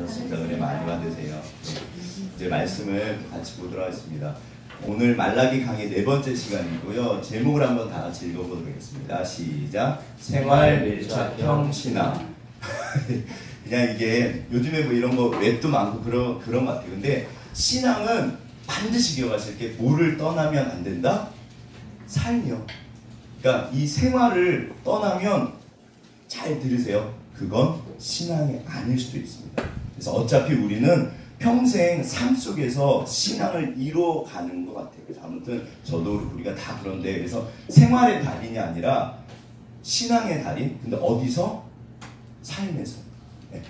받으셨습니다. 은혜 많이 받으세요. 이제 말씀을 같이 보도록 하겠습니다. 오늘 말라기 강의 4번째 시간이고요. 제목을 한번 다 같이 읽어보도록 하겠습니다. 시작. 생활 밀착형 신앙. 그냥 이게 요즘에 뭐 이런 거 웹도 많고 그런 것 같아요. 근데 신앙은 반드시 기억하실 게 뭐를 떠나면 안 된다? 삶이요. 그러니까 이 생활을 떠나면 잘 들으세요. 그건 신앙이 아닐 수도 있습니다. 그래서 어차피 우리는 평생 삶 속에서 신앙을 이뤄가는 것 같아요. 그래서 아무튼 저도 우리가 다 그런데 그래서 생활의 달인이 아니라 신앙의 달인. 근데 어디서? 삶에서. 네.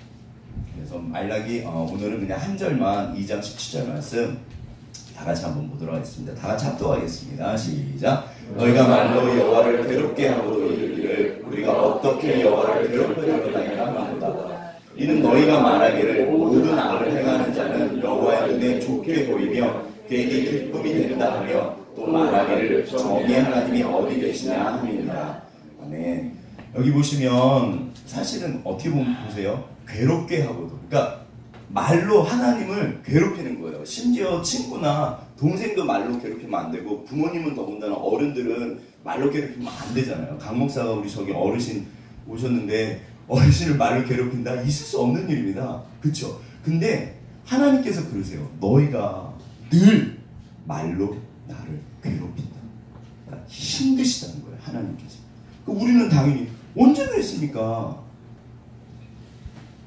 그래서 말라기 오늘은 그냥 한 절만 2장 17절 말씀 다 같이 한번 보도록 하겠습니다. 다 같이 합독하겠습니다. 시작. 너희가 말로 여호와를 괴롭게 하고도 이르기를 우리가 어떻게 여호와를 괴롭히려다니까 말하다. 이는 너희가 말하기를 모든 악을 행하는 자는 여호와의 눈에 좋게 보이며 그에게 기쁨이 된다 하며 또 말하기를 정의의 하나님이 어디 계시냐 함이니라. 아멘. 여기 보시면 사실은 어떻게 보세요? 괴롭게 하고도, 그러니까 말로 하나님을 괴롭히는 거예요. 심지어 친구나 동생도 말로 괴롭히면 안 되고 부모님은 더군다나 어른들은 말로 괴롭히면 안 되잖아요. 강 목사가 우리 저기 어르신 오셨는데 어르신을 말로 괴롭힌다? 있을 수 없는 일입니다. 그렇죠? 근데 하나님께서 그러세요. 너희가 늘 말로 나를 괴롭힌다. 그러니까 힘드시다는 거예요. 하나님께서. 우리는 당연히 언제 그랬습니까?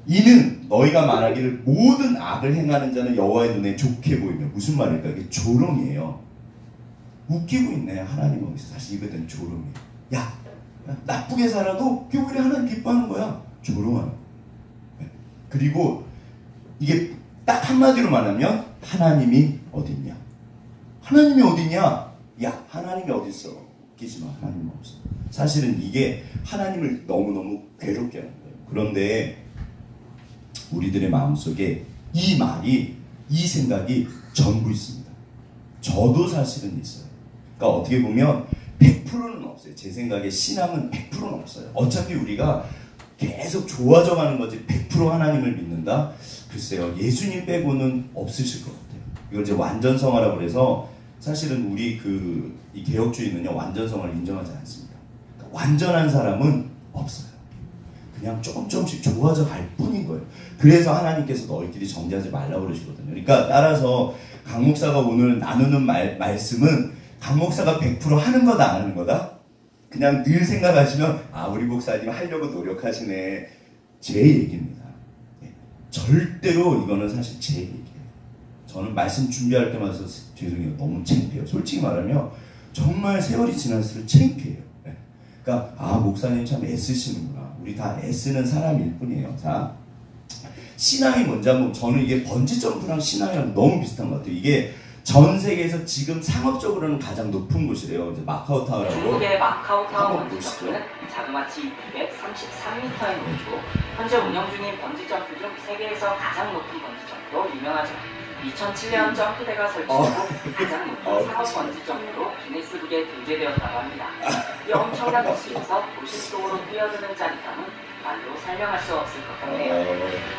이는 너희가 말하기를 모든 악을 행하는 자는 여호와의 눈에 좋게 보이며. 무슨 말일까? 이게 조롱이에요. 웃기고 있네. 하나님 거기서. 사실 이거는 조롱이에요. 야, 나쁘게 살아도 오히려 하나님 기뻐하는 거야. 조롱하는 거야. 그리고 이게 딱 한마디로 말하면 하나님이 어딨냐? 하나님이 어딨냐? 야, 하나님이 어딨어? 웃기지 마. 하나님은 없어. 사실은 이게 하나님을 너무너무 괴롭게 하는 거예요. 그런데 우리들의 마음속에 이 말이, 이 생각이 전부 있습니다. 저도 사실은 있어요. 그러니까 어떻게 보면 100%는 없어요. 제 생각에 신앙은 100%는 없어요. 어차피 우리가 계속 좋아져 가는 거지 100% 하나님을 믿는다? 글쎄요. 예수님 빼고는 없으실 것 같아요. 이걸 이제 완전성화라고 그래서 사실은 우리 이 개혁주의는요, 완전성화를 인정하지 않습니다. 그러니까 완전한 사람은 없어요. 그냥 조금씩 좋아져 갈 뿐인 거예요. 그래서 하나님께서 너희끼리 정죄하지 말라고 그러시거든요. 그러니까 따라서 강 목사가 오늘 나누는 말씀은 강 목사가 100% 하는 거다, 안 하는 거다? 그냥 늘 생각하시면 아, 우리 목사님 하려고 노력하시네. 제 얘기입니다. 네. 절대로 이거는 사실 제 얘기예요. 저는 말씀 준비할 때마다 죄송해요. 너무 창피해요. 솔직히 말하면 정말 세월이 지날수록 창피해요. 네. 그러니까 아, 목사님 참 애쓰시는구나. 우리 다 애쓰는 사람일 뿐이에요. 자, 신앙이 뭔지 한번, 저는 이게 번지점프랑 신앙이랑 너무 비슷한 것 같아요. 이게 전 세계에서 지금 상업적으로는 가장 높은 곳이래요. 이제 마카오 타워라고. 중국의 마카오 타워 번지점프는 자그마치 233m의 높이고 현재 운영 중인 번지점프 중 세계에서 가장 높은 번지점프로 유명하죠. 2007년 점프대가 설치되고 가장 높은 상업 번지점프로 기네스북에 등재되었다고 합니다. 이 엄청난 높이에서 도심 속으로 뛰어드는 짜릿함은 말로 설명할 수 없을 것 같네요.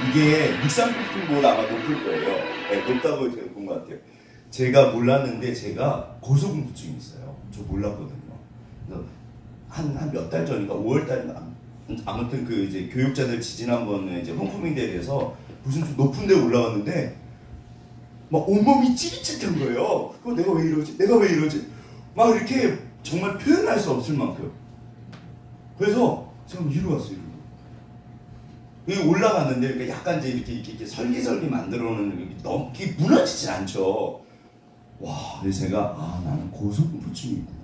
이게 63빌딩보다 아마 높을 거예요. 네, 높다고 본 것 같아요. 제가 몰랐는데 제가 고소공포증이 있어요. 저 몰랐거든요. 그래서 한 몇 달 전인가 5월 달인가 아무튼 그 이제 교육자들 지지난번에 이제 홈커밍대에 대해서 무슨 좀 높은 데 올라왔는데 막 온몸이 찌릿찌릿한 거예요. 내가 왜 이러지? 내가 왜 이러지? 막 이렇게 정말 표현할 수 없을 만큼. 그래서 제가 이리로 왔어요. 여기 올라갔는데 이렇게 약간 이제 이렇게 설기설기 만들어 놓는 너무 무너지진 않죠. 와, 근데 제가 아, 나는 고소공포증이 있구나.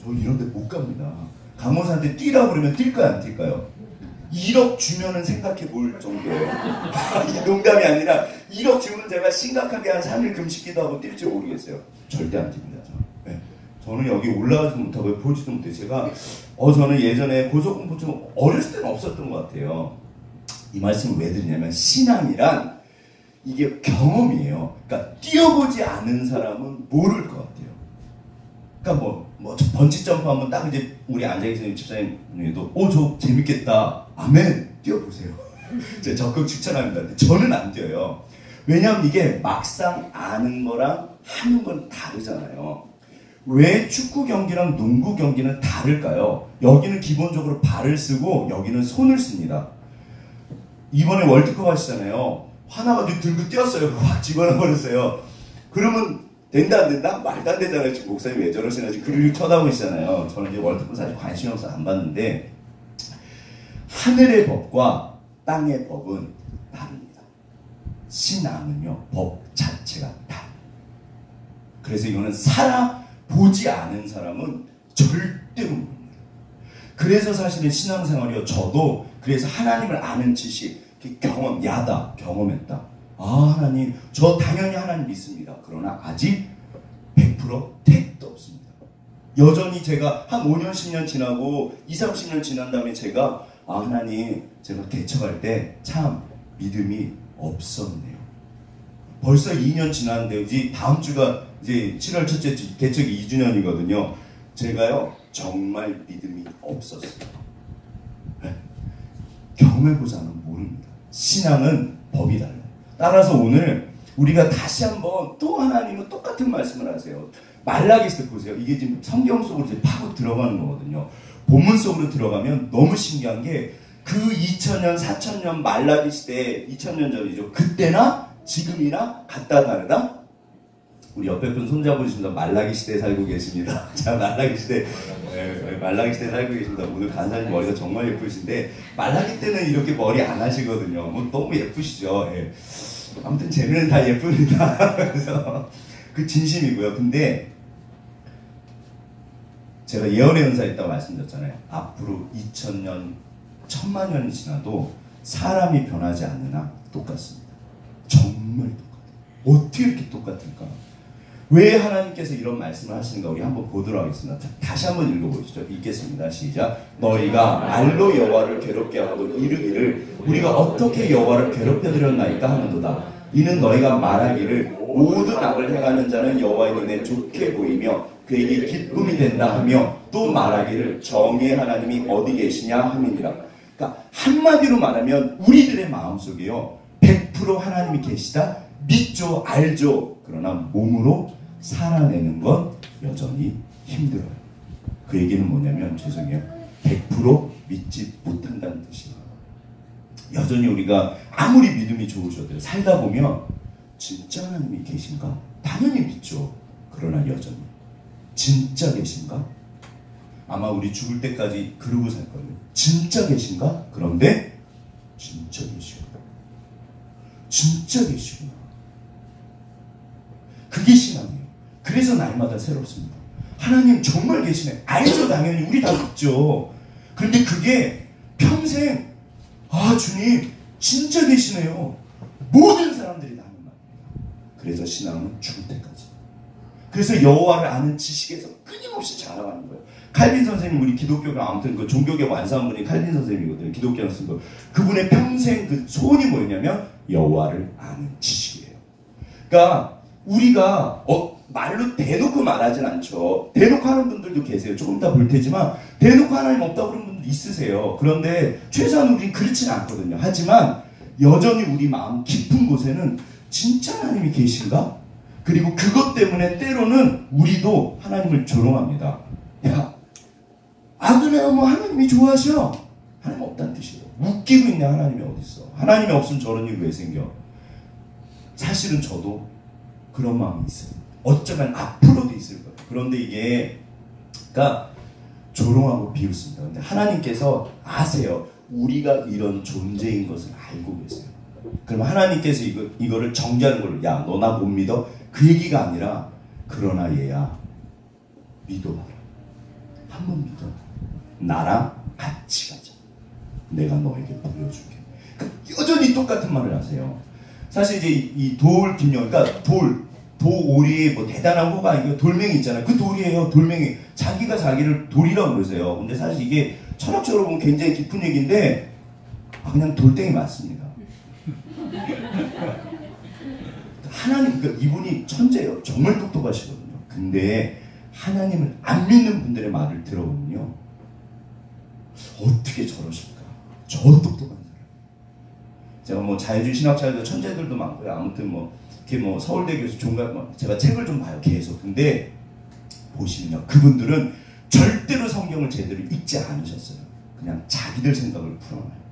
저 이런 데 못 갑니다. 강호사한테 뛰라고 그러면 뛸까요, 안 뛸까요? 1억 주면은 생각해 볼 정도예요. 이 농담이 아니라 1억 주면 제가 심각하게 한 3일 금식기도 하고 뛸지 모르겠어요. 절대 안 뜁니다. 네. 저는 여기 올라가지도 못하고 보지도 못해요. 제가 저는 예전에 고소공포증 어렸을 때는 없었던 것 같아요. 이 말씀을 왜 드리냐면 신앙이란 이게 경험이에요. 그러니까 뛰어보지 않은 사람은 모를 것 같아요. 그러니까 뭐 번지점프 하면 딱 이제 우리 앉아계신 집사님도 저 재밌겠다. 아멘. 뛰어보세요. 제가 적극 추천합니다. 근데 저는 안 뛰어요. 왜냐하면 이게 막상 아는 거랑 하는 건 다르잖아요. 왜 축구 경기랑 농구 경기는 다를까요? 여기는 기본적으로 발을 쓰고 여기는 손을 씁니다. 이번에 월드컵 하시잖아요. 하나가지고 들고 뛰었어요. 확 집어넣어버렸어요. 그러면 된다 안 된다? 말도 안 되잖아요. 지금 목사님 왜 저러시나 지금 그를 쳐다보시잖아요. 저는 이제 월드컵 사실 관심이 없어서 안 봤는데 하늘의 법과 땅의 법은 다릅니다. 신앙은요 법 자체가 다릅니다. 그래서 이거는 보지 않은 사람은 절대로 모릅니다. 그래서 사실은 신앙생활이요 저도 그래서 하나님을 아는 지식 경험했다. 아 하나님 저 당연히 하나님 믿습니다. 그러나 아직 100% 택도 없습니다. 여전히 제가 한 5년 10년 지나고 20, 30년 지난 다음에 제가 아 하나님 제가 개척할 때 참 믿음이 없었네요. 벌써 2년 지났는데 이제 다음 주가 이제 7월 첫째 주 개척이 2주년이거든요. 제가요 정말 믿음이 없었어요. 네. 경험해보자면 모릅니다. 신앙은 법이 달라요. 따라서 오늘 우리가 다시 한번 또 하나님은 똑같은 말씀을 하세요. 말라기서 보세요. 이게 지금 성경 속으로 이제 파고 들어가는 거거든요. 본문 속으로 들어가면 너무 신기한 게 그 2000년, 4000년 말라기 시대 2000년 전이죠. 그때나 지금이나 같다 다르다? 우리 옆에 분 손잡으십니다. 말라기 시대에 살고 계십니다. 자, 말라기 시대 살고 계십니다. 오늘 간사님 머리가 정말 예쁘신데 말라기 때는 이렇게 머리 안 하시거든요. 뭐 너무 예쁘시죠. 예. 아무튼 쟤는 다 예쁩니다. 그래서 그 진심이고요. 근데 제가 예언의 은사 있다고 말씀드렸잖아요. 앞으로 2000년, 1000만년이 지나도 사람이 변하지 않으나 똑같습니다. 정말 똑같아요. 어떻게 이렇게 똑같을까? 왜 하나님께서 이런 말씀을 하시는가 우리 한번 보도록 하겠습니다. 자, 다시 한번 읽어보시죠. 읽겠습니다. 시작. 너희가 말로 여호와를 괴롭게 하고 이르기를 우리가 어떻게 여호와를 괴롭혀드렸나이까 하는도다. 이는 너희가 말하기를 모든 악을 행하는 자는 여호와의 눈에 좋게 보이며 그에게 기쁨이 된다 하며 또 말하기를 정의 하나님이 어디 계시냐 함이니라. 그러니까 한마디로 말하면 우리들의 마음속에요 100% 하나님이 계시다 믿죠 알죠. 그러나 몸으로 살아내는 건 여전히 힘들어요. 그 얘기는 뭐냐면 죄송해요 100% 믿지 못한다는 뜻이에요. 여전히 우리가 아무리 믿음이 좋으셔도 살다 보면 진짜 하나님이 계신가? 당연히 믿죠. 그러나 여전히 진짜 계신가? 아마 우리 죽을 때까지 그러고 살 거예요. 진짜 계신가? 그런데 진짜 계시구나. 진짜 계시구나. 그게 신앙이에요. 그래서 날마다 새롭습니다. 하나님 정말 계시네. 알죠 당연히 우리 다 믿죠. 그런데 그게 평생 아 주님 진짜 계시네요. 모든 사람들이 다 하는 말입니다. 그래서 신앙은 죽을 때까지. 그래서 여호와를 아는 지식에서 끊임없이 자라가는 거예요. 칼빈 선생님 우리 기독교가 아무튼 그 종교계 완성한 분이 칼빈 선생님이거든요. 기독교랑 쓴 거. 그분의 평생 그 소원이 뭐였냐면 여호와를 아는 지식이에요. 그러니까 우리가 말로 대놓고 말하진 않죠. 대놓고 하는 분들도 계세요. 조금 이따 볼 테지만 대놓고 하나님 없다고 그러는 분들 있으세요. 그런데 최소한 우리는 그렇진 않거든요. 하지만 여전히 우리 마음 깊은 곳에는 진짜 하나님이 계신가? 그리고 그것 때문에 때로는 우리도 하나님을 조롱합니다. 야, 그래요 뭐 하나님이 좋아하셔. 하나님 없다는 뜻이에요. 웃기고 있네. 하나님이 어딨어. 하나님이 없으면 저런 일이 왜 생겨. 사실은 저도 그런 마음이 있어요. 어쩌면 앞으로도 있을 거예요. 그런데 이게 그러니까 조롱하고 비웃습니다. 근데 하나님께서 아세요. 우리가 이런 존재인 것을 알고 계세요. 그럼 하나님께서 이거를 정죄하는 걸로 야 너 나 못 믿어? 그 얘기가 아니라 그러나 얘야 믿어봐라. 한번 믿어. 나랑 같이 가자. 내가 너에게 보여줄게. 그러니까 여전히 똑같은 말을 하세요. 사실 이제 이 돌 김영 그러니까 도오리 뭐 대단한 호가 아니고 돌멩이 있잖아요. 그 돌이에요. 돌멩이. 자기가 자기를 돌이라고 그러세요. 근데 사실 이게 철학적으로 보면 굉장히 깊은 얘기인데 그냥 돌덩이 맞습니다. 하나님 그러니까 이분이 천재예요. 정말 똑똑하시거든요. 근데 하나님을 안 믿는 분들의 말을 들어보면요. 어떻게 저러실까? 저 똑똑한 사람. 제가 뭐 자유주의 신학자들 천재들도 많고요. 아무튼 뭐 이렇게 뭐 서울대 교수 종각 제가 책을 좀 봐요 계속. 근데 보시면요, 그분들은 절대로 성경을 제대로 읽지 않으셨어요. 그냥 자기들 생각을 풀어놔요.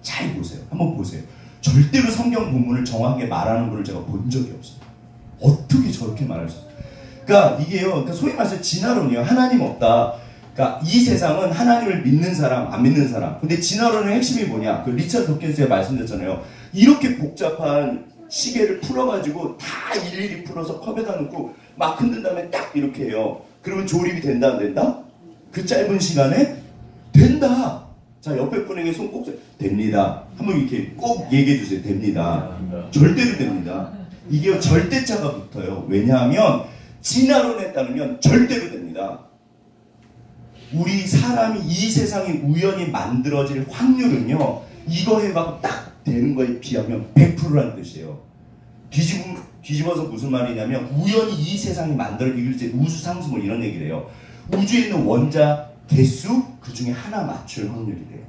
잘 보세요. 한번 보세요. 절대로 성경 본문을 정확하게 말하는 분을 제가 본 적이 없어요. 어떻게 저렇게 말할 수 있어요? 그러니까 이게요, 그러니까 소위 말해서 진화론이에요. 하나님 없다. 그러니까 이 세상은 하나님을 믿는 사람, 안 믿는 사람. 근데 진화론의 핵심이 뭐냐? 그 리처드 도킨스가 말씀드렸잖아요. 이렇게 복잡한 시계를 풀어가지고 다 일일이 풀어서 컵에다 넣고 막 흔든 다음에 딱 이렇게 해요. 그러면 조립이 된다, 안 된다? 그 짧은 시간에 된다. 자, 옆에 분에게 손 꼭 됩니다. 한번 이렇게 꼭 얘기해 주세요. 됩니다. 절대로 됩니다. 이게 절대자가 붙어요. 왜냐하면 진화론에 따르면 절대로 됩니다. 우리 사람이 이 세상이 우연히 만들어질 확률은요, 이거 해봐도 딱 되는 거에 비하면 100%라는 뜻이에요. 뒤집어서 무슨 말이냐면 우연히 이 세상이 만들어질 우수상수 뭐 이런 얘기를 해요. 우주에 있는 원자 개수 그 중에 하나 맞출 확률이래요.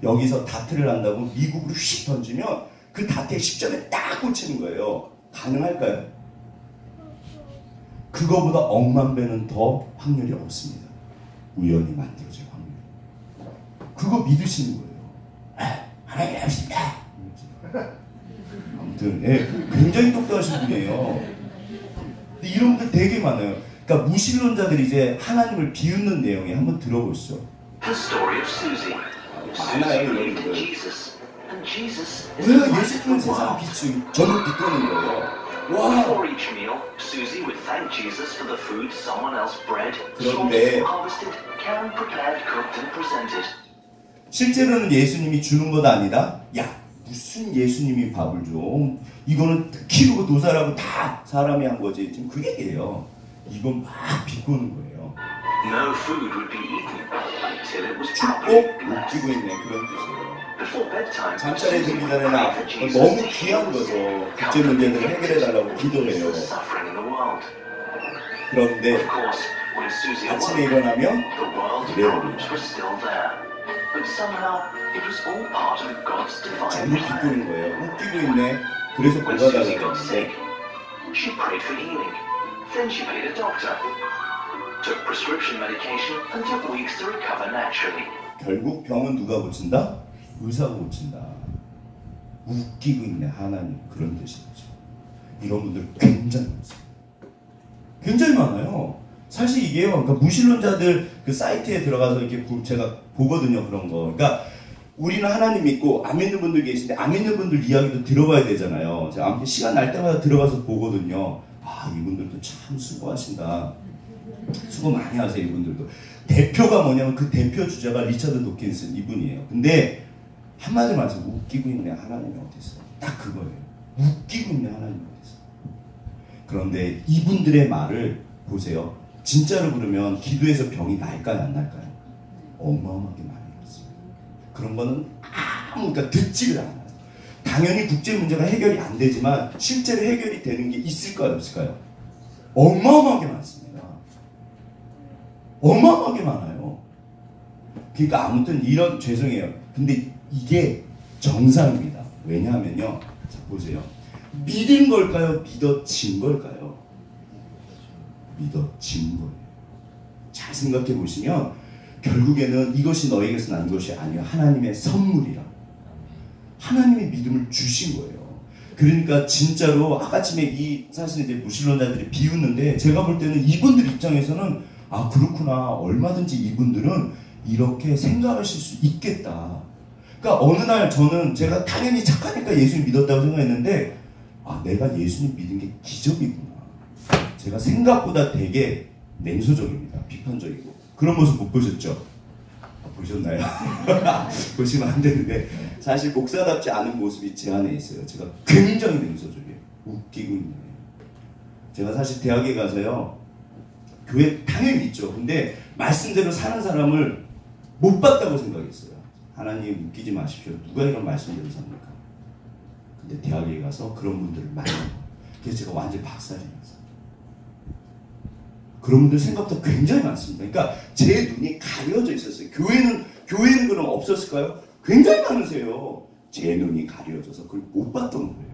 여기서 다트를 한다고 미국으로 휙 던지면 그 다트의 10점에 딱 꽂히는 거예요. 가능할까요? 그거보다 억만 배는 더 확률이 없습니다. 우연히 만들어질 확률. 그거 믿으시는 거예요. 하나님 알았습니다. 아무튼 예, 굉장히 똑똑하신 분이에요. 근데 이런 분들 되게 많아요. 그러니까 무신론자들이 이제 하나님을 비웃는 내용에 한번 들어보시죠. 많아요 이런 분들. 왜 예수님은 세상 빛이 저를 비꼬는 거예요. 와. 그런데 실제로는 예수님이 주는 것 아니다. 야, 무슨 예수님이 밥을 줘? 이거는 키우고 도살하고 다 사람이 한 거지. 지금 그 얘기예요. 이건 막 비꼬는 거예요. 춥고 웃기고 있네 그런 뜻이에요. 잠자리에 들기 전에는 너무 귀한 거죠. 국제 문제들을 해결해달라고 기도해요. 그런데 아침에 일어나면 그래버립니다. 전부 비꼬는 거예요. 웃기고 있네. 그래서 뭐가 달라졌는데 결국 병은 누가 고친다? 의사가 고친다. 웃기고 있네 하나님. 그런 뜻이죠. 이런 분들 굉장히 많습니다. 굉장히 많아요. 사실 이게요, 그러니까 무신론자들 그 사이트에 들어가서 이렇게 제가 보거든요, 그런 거. 그러니까 우리는 하나님 믿고 안 믿는 분들 계신데 안 믿는 분들 이야기도 들어봐야 되잖아요. 제가 아무튼 시간 날 때마다 들어가서 보거든요. 아, 이분들도 참 수고하신다. 수고 많이 하세요, 이분들도. 대표가 뭐냐면 그 대표 주자가 리처드 도킨슨 이분이에요. 근데 한마디로 말해서 웃기고 있네 하나님이 어딨어. 딱 그거예요. 웃기고 있네 하나님이 어딨어. 그런데 이분들의 말을 보세요. 진짜로 그러면 기도해서 병이 날까요 안 날까요? 어마어마하게 많이 났습니다. 그런 거는 그러니까 듣지를 않아요. 당연히 국제 문제가 해결이 안 되지만 실제로 해결이 되는 게 있을까요 없을까요? 어마어마하게 많습니다. 어마어마하게 많아요. 그러니까 아무튼 이런 죄송해요. 근데 이게 정상입니다. 왜냐하면요. 자 보세요. 믿은 걸까요? 믿어진 걸까요? 믿어진 거예요. 잘 생각해 보시면 결국에는 이것이 너에게서 난 것이 아니라 하나님의 선물이라. 하나님의 믿음을 주신 거예요. 그러니까 진짜로 아까쯤에 이 사실 이제 무신론자들이 비웃는데 제가 볼 때는 이분들 입장에서는 아 그렇구나 얼마든지 이분들은 이렇게 생각하실 수 있겠다. 그러니까 어느 날 저는 제가 당연히 착하니까 예수님 믿었다고 생각했는데 아 내가 예수님 믿은 게 기적이구나. 제가 생각보다 되게 냉소적입니다. 비판적이고. 그런 모습 못 보셨죠? 보셨나요? 보시면 안 되는데 사실 목사답지 않은 모습이 제 안에 있어요. 제가 굉장히 냉소적이에요. 웃기고 있네요. 제가 사실 대학에 가서요. 교회 당연히 있죠. 근데 말씀대로 사는 사람을 못 봤다고 생각했어요. 하나님 웃기지 마십시오. 누가 이런 말씀대로 삽니까? 근데 대학에 가서 그런 분들을 만나요. 그래서 제가 완전히 박살이면서 그런 분들 생각보다 굉장히 많습니다. 그러니까 제 눈이 가려져 있었어요. 교회는 그럼 없었을까요? 굉장히 많으세요. 제 눈이 가려져서 그걸 못 봤던 거예요.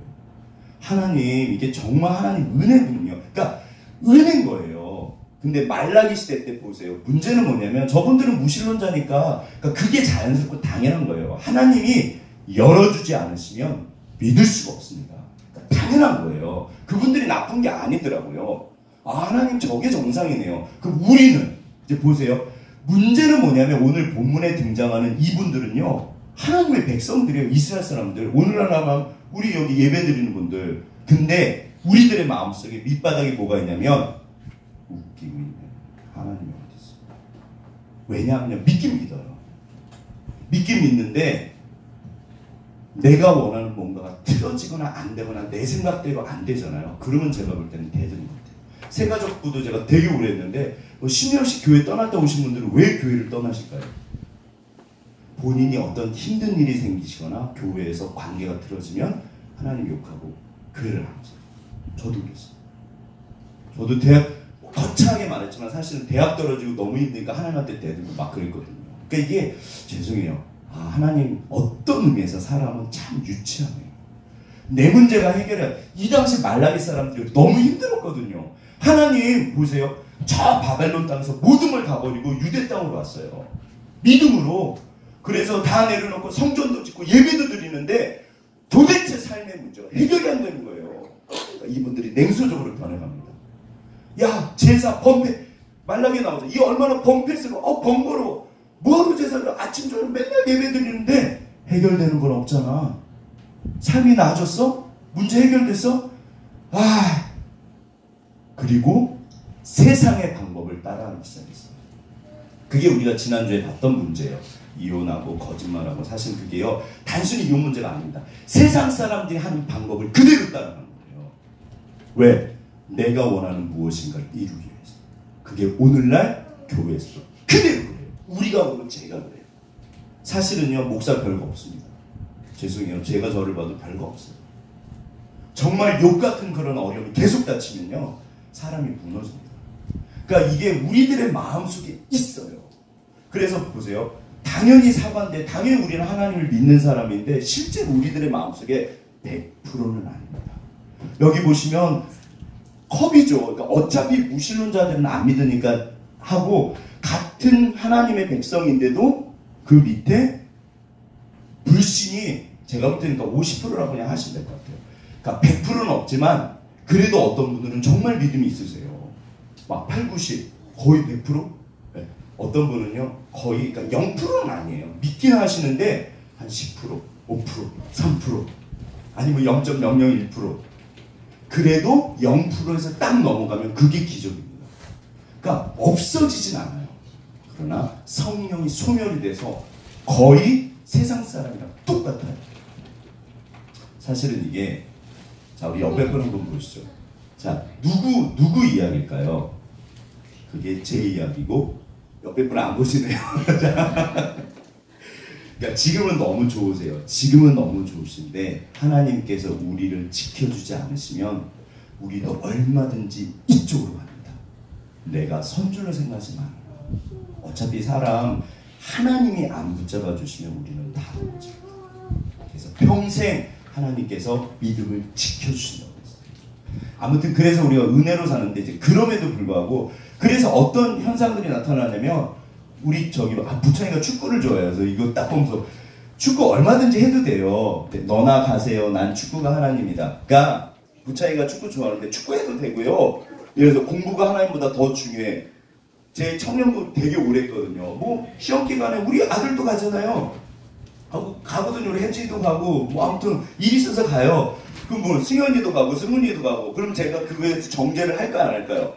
하나님, 이게 정말 하나님 은혜군요. 그러니까 은혜인 거예요. 근데 말라기 시대 때 보세요. 문제는 뭐냐면 저분들은 무신론자니까 그러니까 그게 자연스럽고 당연한 거예요. 하나님이 열어주지 않으시면 믿을 수가 없습니다. 그러니까 당연한 거예요. 그분들이 나쁜 게 아니더라고요. 아, 하나님 저게 정상이네요. 그럼 우리는 이제 보세요. 문제는 뭐냐면 오늘 본문에 등장하는 이분들은요, 하나님의 백성들이에요. 이스라엘 사람들. 오늘날 우리 여기 예배 드리는 분들. 근데 우리들의 마음속에 밑바닥에 뭐가 있냐면 웃기고 있네. 하나님이 어디 있어? 왜냐하면 믿긴 믿어요. 믿긴 믿는데 내가 원하는 뭔가가 틀어지거나 안 되거나 내 생각대로 안 되잖아요. 그러면 제가 볼 때는 대드는 것 같아요. 새가족부도 제가 되게 오래 했는데 신혜영씨 교회 떠났다 오신 분들은 왜 교회를 떠나실까요? 본인이 어떤 힘든 일이 생기시거나 교회에서 관계가 틀어지면 하나님 욕하고 교회를 안 하세요. 저도 그랬어요. 저도 대학 거창하게 말했지만 사실은 대학 떨어지고 너무 힘드니까 하나님한테 대들고 막 그랬거든요. 그러니까 이게 죄송해요. 아, 하나님 어떤 의미에서 사람은 참 유치하네요. 내 문제가 해결해. 이 당시 말라기 사람들이 너무 힘들었거든요. 하나님 보세요. 저 바벨론 땅에서 모든 걸 다 버리고 유대 땅으로 왔어요. 믿음으로. 그래서 다 내려놓고 성전도 짓고 예배도 드리는데 도대체 삶의 문제가 해결이 안 되는 거예요. 그러니까 이분들이 냉소적으로 변해갑니다. 야, 제사 번패 말라기 나오죠. 이 얼마나 번패스러워. 번거로워. 뭐하러 제사를 아침 저녁 맨날 예배 드리는데 해결되는 건 없잖아. 삶이 나아졌어? 문제 해결됐어? 아, 그리고 세상의 방법을 따라하기 시작했어요. 그게 우리가 지난주에 봤던 문제예요. 이혼하고 거짓말하고. 사실 그게요, 단순히 이혼 문제가 아닙니다. 세상 사람들이 하는 방법을 그대로 따라가는 거예요. 왜? 내가 원하는 무엇인가를 이루기 위해서. 그게 오늘날 교회에서도 그대로 그래요. 우리가 보면 제가 그래요. 사실은요, 목사 별거 없습니다. 죄송해요. 제가 저를 봐도 별거 없어요. 정말 욕 같은 그런 어려움이 계속 닥치면요, 사람이 무너집니다. 그러니까 이게 우리들의 마음속에 있어요. 그래서 보세요. 당연히 사과인데, 당연히 우리는 하나님을 믿는 사람인데 실제로 우리들의 마음속에 100%는 아닙니다. 여기 보시면 컵이죠. 그러니까 어차피 무신론자들은 안 믿으니까 하고, 같은 하나님의 백성인데도 그 밑에 불신이 제가 볼 때니까 50%라고 그냥 하시면 될 것 같아요. 그러니까 100%는 없지만 그래도 어떤 분들은 정말 믿음이 있으세요. 막 8, 90, 거의 100%? 네. 어떤 분은요 거의, 그러니까 0%는 아니에요. 믿긴 하시는데 한 10%, 5%, 3%, 아니면 0.001%. 그래도 0%에서 딱 넘어가면 그게 기적입니다. 그러니까 없어지진 않아요. 그러나 성령이 소멸이 돼서 거의 세상 사람이랑 똑같아요. 사실은 이게, 자, 우리 옆에 분 한번 보시죠. 자, 누구 이야기일까요? 그게 제 이야기고, 옆에 분 안 보시네요. 그러니까 지금은 너무 좋으세요. 지금은 너무 좋으신데 하나님께서 우리를 지켜주지 않으시면 우리도 얼마든지 이쪽으로 갑니다. 내가 선줄로 생각하지 마라. 어차피 사람 하나님이 안 붙잡아 주시면 우리는 다 무너집니다. 그래서 평생 하나님께서 믿음을 지켜주신다고 했어요. 아무튼 그래서 우리가 은혜로 사는데, 이제 그럼에도 불구하고, 그래서 어떤 현상들이 나타나냐면, 우리 부천이가 축구를 좋아해서 이거 딱 보면서 축구 얼마든지 해도 돼요. 너나 가세요. 난 축구가 하나님이다. 그러니까 부천이가 축구 좋아하는데 축구해도 되고요. 그래서 공부가 하나님보다 더 중요해. 제 청년부 되게 오래 했거든요. 뭐 시험 기간에 우리 아들도 가잖아요. 가거든요. 우리 혜진이도 가고, 뭐 아무튼 일 있어서 가요. 그럼 뭐 승현이도 가고 승훈이도 가고. 그럼 제가 그거에서 정죄를 할까요, 안 할까요?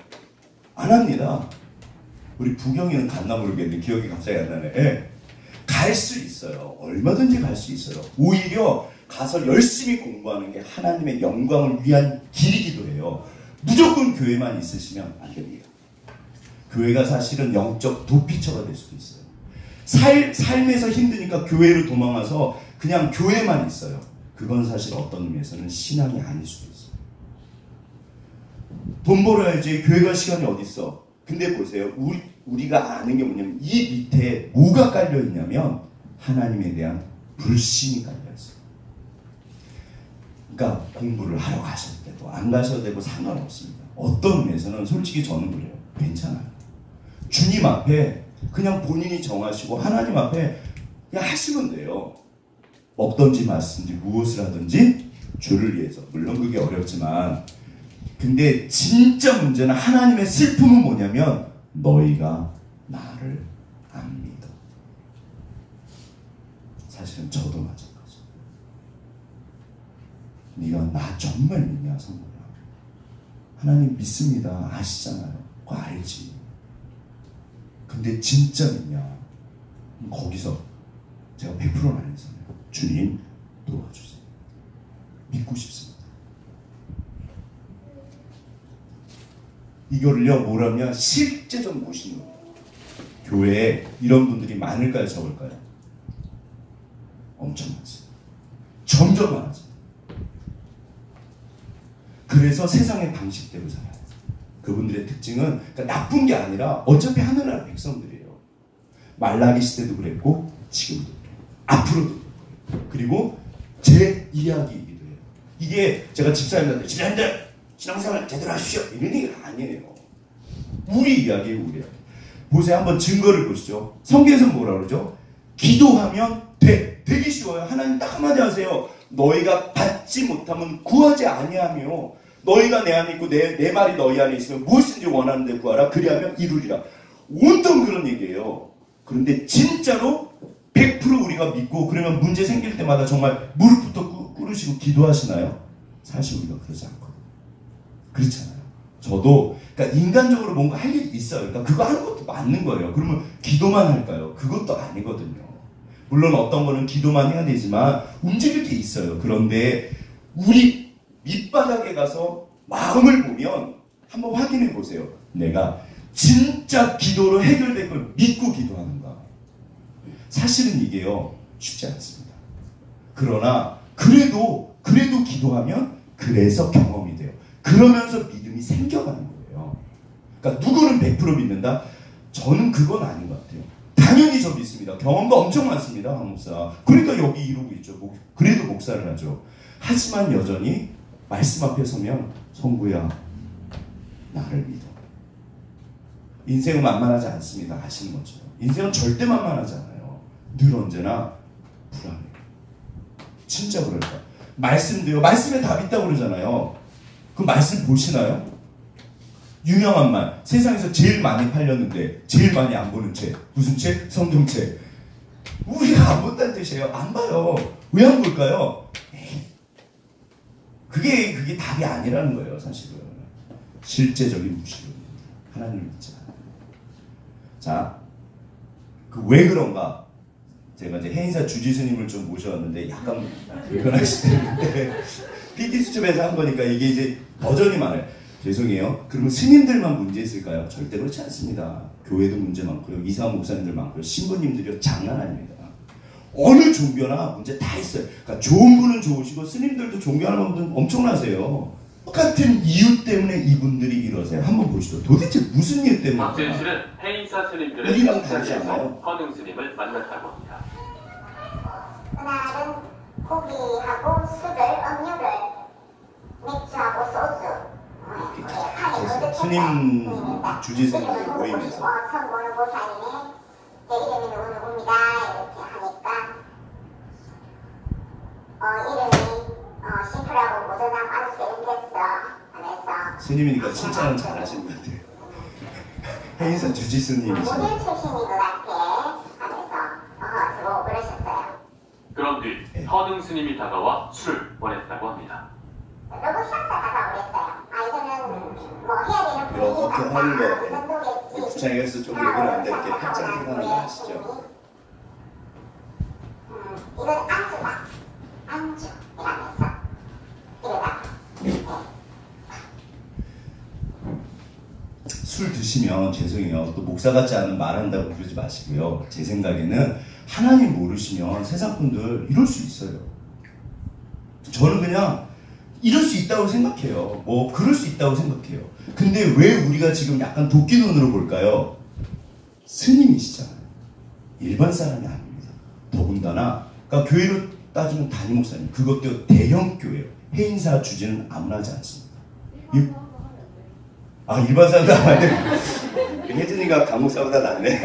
안 합니다. 우리 부경이는 갔나 모르겠는데 기억이 갑자기 안 나네. 예. 갈 수 있어요. 얼마든지 갈 수 있어요. 오히려 가서 열심히 공부하는 게 하나님의 영광을 위한 길이기도 해요. 무조건 교회만 있으시면 안 됩니다. 교회가 사실은 영적 도피처가 될 수도 있어요. 삶에서 힘드니까 교회로 도망가서 그냥 교회만 있어요. 그건 사실 어떤 의미에서는 신앙이 아닐 수도 있어요. 돈 벌어야지, 교회 갈 시간이 어디 있어. 근데 보세요. 우리가 아는 게 뭐냐면, 이 밑에 뭐가 깔려 있냐면 하나님에 대한 불신이 깔려 있어요. 공부를 하러 가셔도 되고 안 가셔도 되고 상관없습니다. 어떤 의미에서는 솔직히 저는 그래요. 괜찮아요. 주님 앞에 그냥 본인이 정하시고 하나님 앞에 그냥 하시면 돼요. 먹든지 마시든지 무엇을 하든지 주를 위해서. 물론 그게 어렵지만, 근데 진짜 문제는 하나님의 슬픔은 뭐냐면 너희가 나를 안 믿어. 사실은 저도 마찬가지. 네가 나 정말 믿냐 성도야. 하나님 믿습니다. 아시잖아요. 그거 알지. 근데 진짜 믿냐? 거기서 제가 100%는 아니잖아요. 주님 도와주세요. 믿고 싶습니다. 이거를요 뭐라냐? 실제적 모시는 거예요. 교회에 이런 분들이 많을까요? 적을까요? 엄청 많습니다. 점점 많아져요. 그래서 세상의 방식대로 살아요. 그분들의 특징은 그러니까 나쁜 게 아니라 어차피 하늘나라 백성들이에요. 말라기 시대도 그랬고 지금도 그래요. 앞으로도 그래요. 그리고 제 이야기이기도 해요. 이게 제가 집사님들 신앙생활 제대로 하십시오 이런 얘기가 아니에요. 우리 이야기예요. 우리 이야기. 보세요. 한번 증거를 보시죠. 성경에서 뭐라 그러죠? 기도하면 되기 쉬워요. 하나님 딱 한마디 하세요. 너희가 받지 못하면 구하지 아니하며 너희가 내 안에 있고 내 말이 너희 안에 있으면 무엇인지 원하는 데 구하라. 그리하면 이루리라. 온통 그런 얘기예요. 그런데 진짜로 100% 우리가 믿고 그러면 문제 생길 때마다 정말 무릎부터 꿇으시고 기도하시나요? 사실 우리가 그러지 않거든요. 그렇잖아요. 저도 그러니까 인간적으로 뭔가 할 일이 있어요. 그러니까 그거 하는 것도 맞는 거예요. 그러면 기도만 할까요? 그것도 아니거든요. 물론 어떤 거는 기도만 해야 되지만 움직일 게 있어요. 그런데 우리 밑바닥에 가서 마음을 보면 한번 확인해 보세요. 내가 진짜 기도로 해결될 걸 믿고 기도하는가? 사실은 이게요 쉽지 않습니다. 그러나 그래도 기도하면 그래서 경험이 돼요. 그러면서 믿음이 생겨가는 거예요. 그러니까 누구는 100% 믿는다? 저는 그건 아닌 것 같아요. 당연히 저 믿습니다. 경험도 엄청 많습니다. 한 목사. 그러니까 여기 이루고 있죠. 그래도 목사를 하죠. 하지만 여전히 말씀 앞에 서면 성구야 나를 믿어. 인생은 만만하지 않습니다. 아시는 것처럼. 인생은 절대 만만하지 않아요. 늘 언제나 불안해요. 진짜 그럴까? 말씀도요. 말씀에 답 있다고 그러잖아요. 그 말씀 보시나요? 유명한 말. 세상에서 제일 많이 팔렸는데 제일 많이 안 보는 책. 무슨 책? 성경책. 우리가 안 본다는 뜻이에요. 안 봐요. 왜 안 볼까요? 그게 답이 아니라는 거예요. 사실은. 실제적인 무식은 하나님을 믿지 않아요. 자, 그 왜 그런가? 제가 이제 해인사 주지스님을 좀 모셔왔는데 약간 불편하시는데 PT 수첩에서 한 거니까 이게 이제 버전이 많아요. 죄송해요. 그러면 스님들만 문제 있을까요? 절대 그렇지 않습니다. 교회도 문제 많고요. 이사원 목사님들 많고요. 신부님들이요. 장난 아닙니다. 어느 종교나 문제 다 있어요. 그러니까 좋은 분은 좋으시고 스님들도 존경하는 분들은 엄청나세요. 똑같은 이유 때문에 이분들이 이러세요. 한번 보시죠. 도대체 무슨 이유 때문에? 박재현 씨는 해인사 스님들의 우리랑 다르지 않아요? 허능 스님을 만났다고 합니다. 그날은 고기하고 술을, 음료를, 맥주하고 소주, 스님 주지스님 모임에서 성모는 보살님의 내 이름이 누구누구입니다 이렇게 하니까 이름이 심플하고 무던하고 아주 세련됐어 하면서 스님이니까 칭찬은 잘하시는 것 같아요. 해인사 주지스님이시죠. 모델 출신인 것 같아 하면서 저보고 그러셨어요. 그런 뒤 허능 스님이 다가와 술을 권했다고 합니다. 로봇 샷사 다가오랬어요. 이거는 뭐 해야 되는 이렇게 하는 거 이 정도겠지. 구창에서 좀 욕을 안 돼. 이렇게 팔짱 끼고 하는 거 아시죠? 이건 안주다. 안주 이러면서 이러다가 술 드시면 죄송해요. 또 목사 같지 않은 말 한다고 그러지 마시고요. 제 생각에는 하나님 모르시면 세상 분들 이럴 수 있어요. 저는 그냥 이럴 수 있다고 생각해요. 뭐 그럴 수 있다고 생각해요. 근데 왜 우리가 지금 약간 도끼 눈으로 볼까요? 스님이시잖아요. 일반 사람이 아닙니다. 더군다나 그러니까 교회로 따지면 담임 목사님, 그것도 대형 교회요. 해인사 주지는 아무나 하지 않습니다. 일반 사람도 안 돼. 혜진이가 강목사보다 낫네.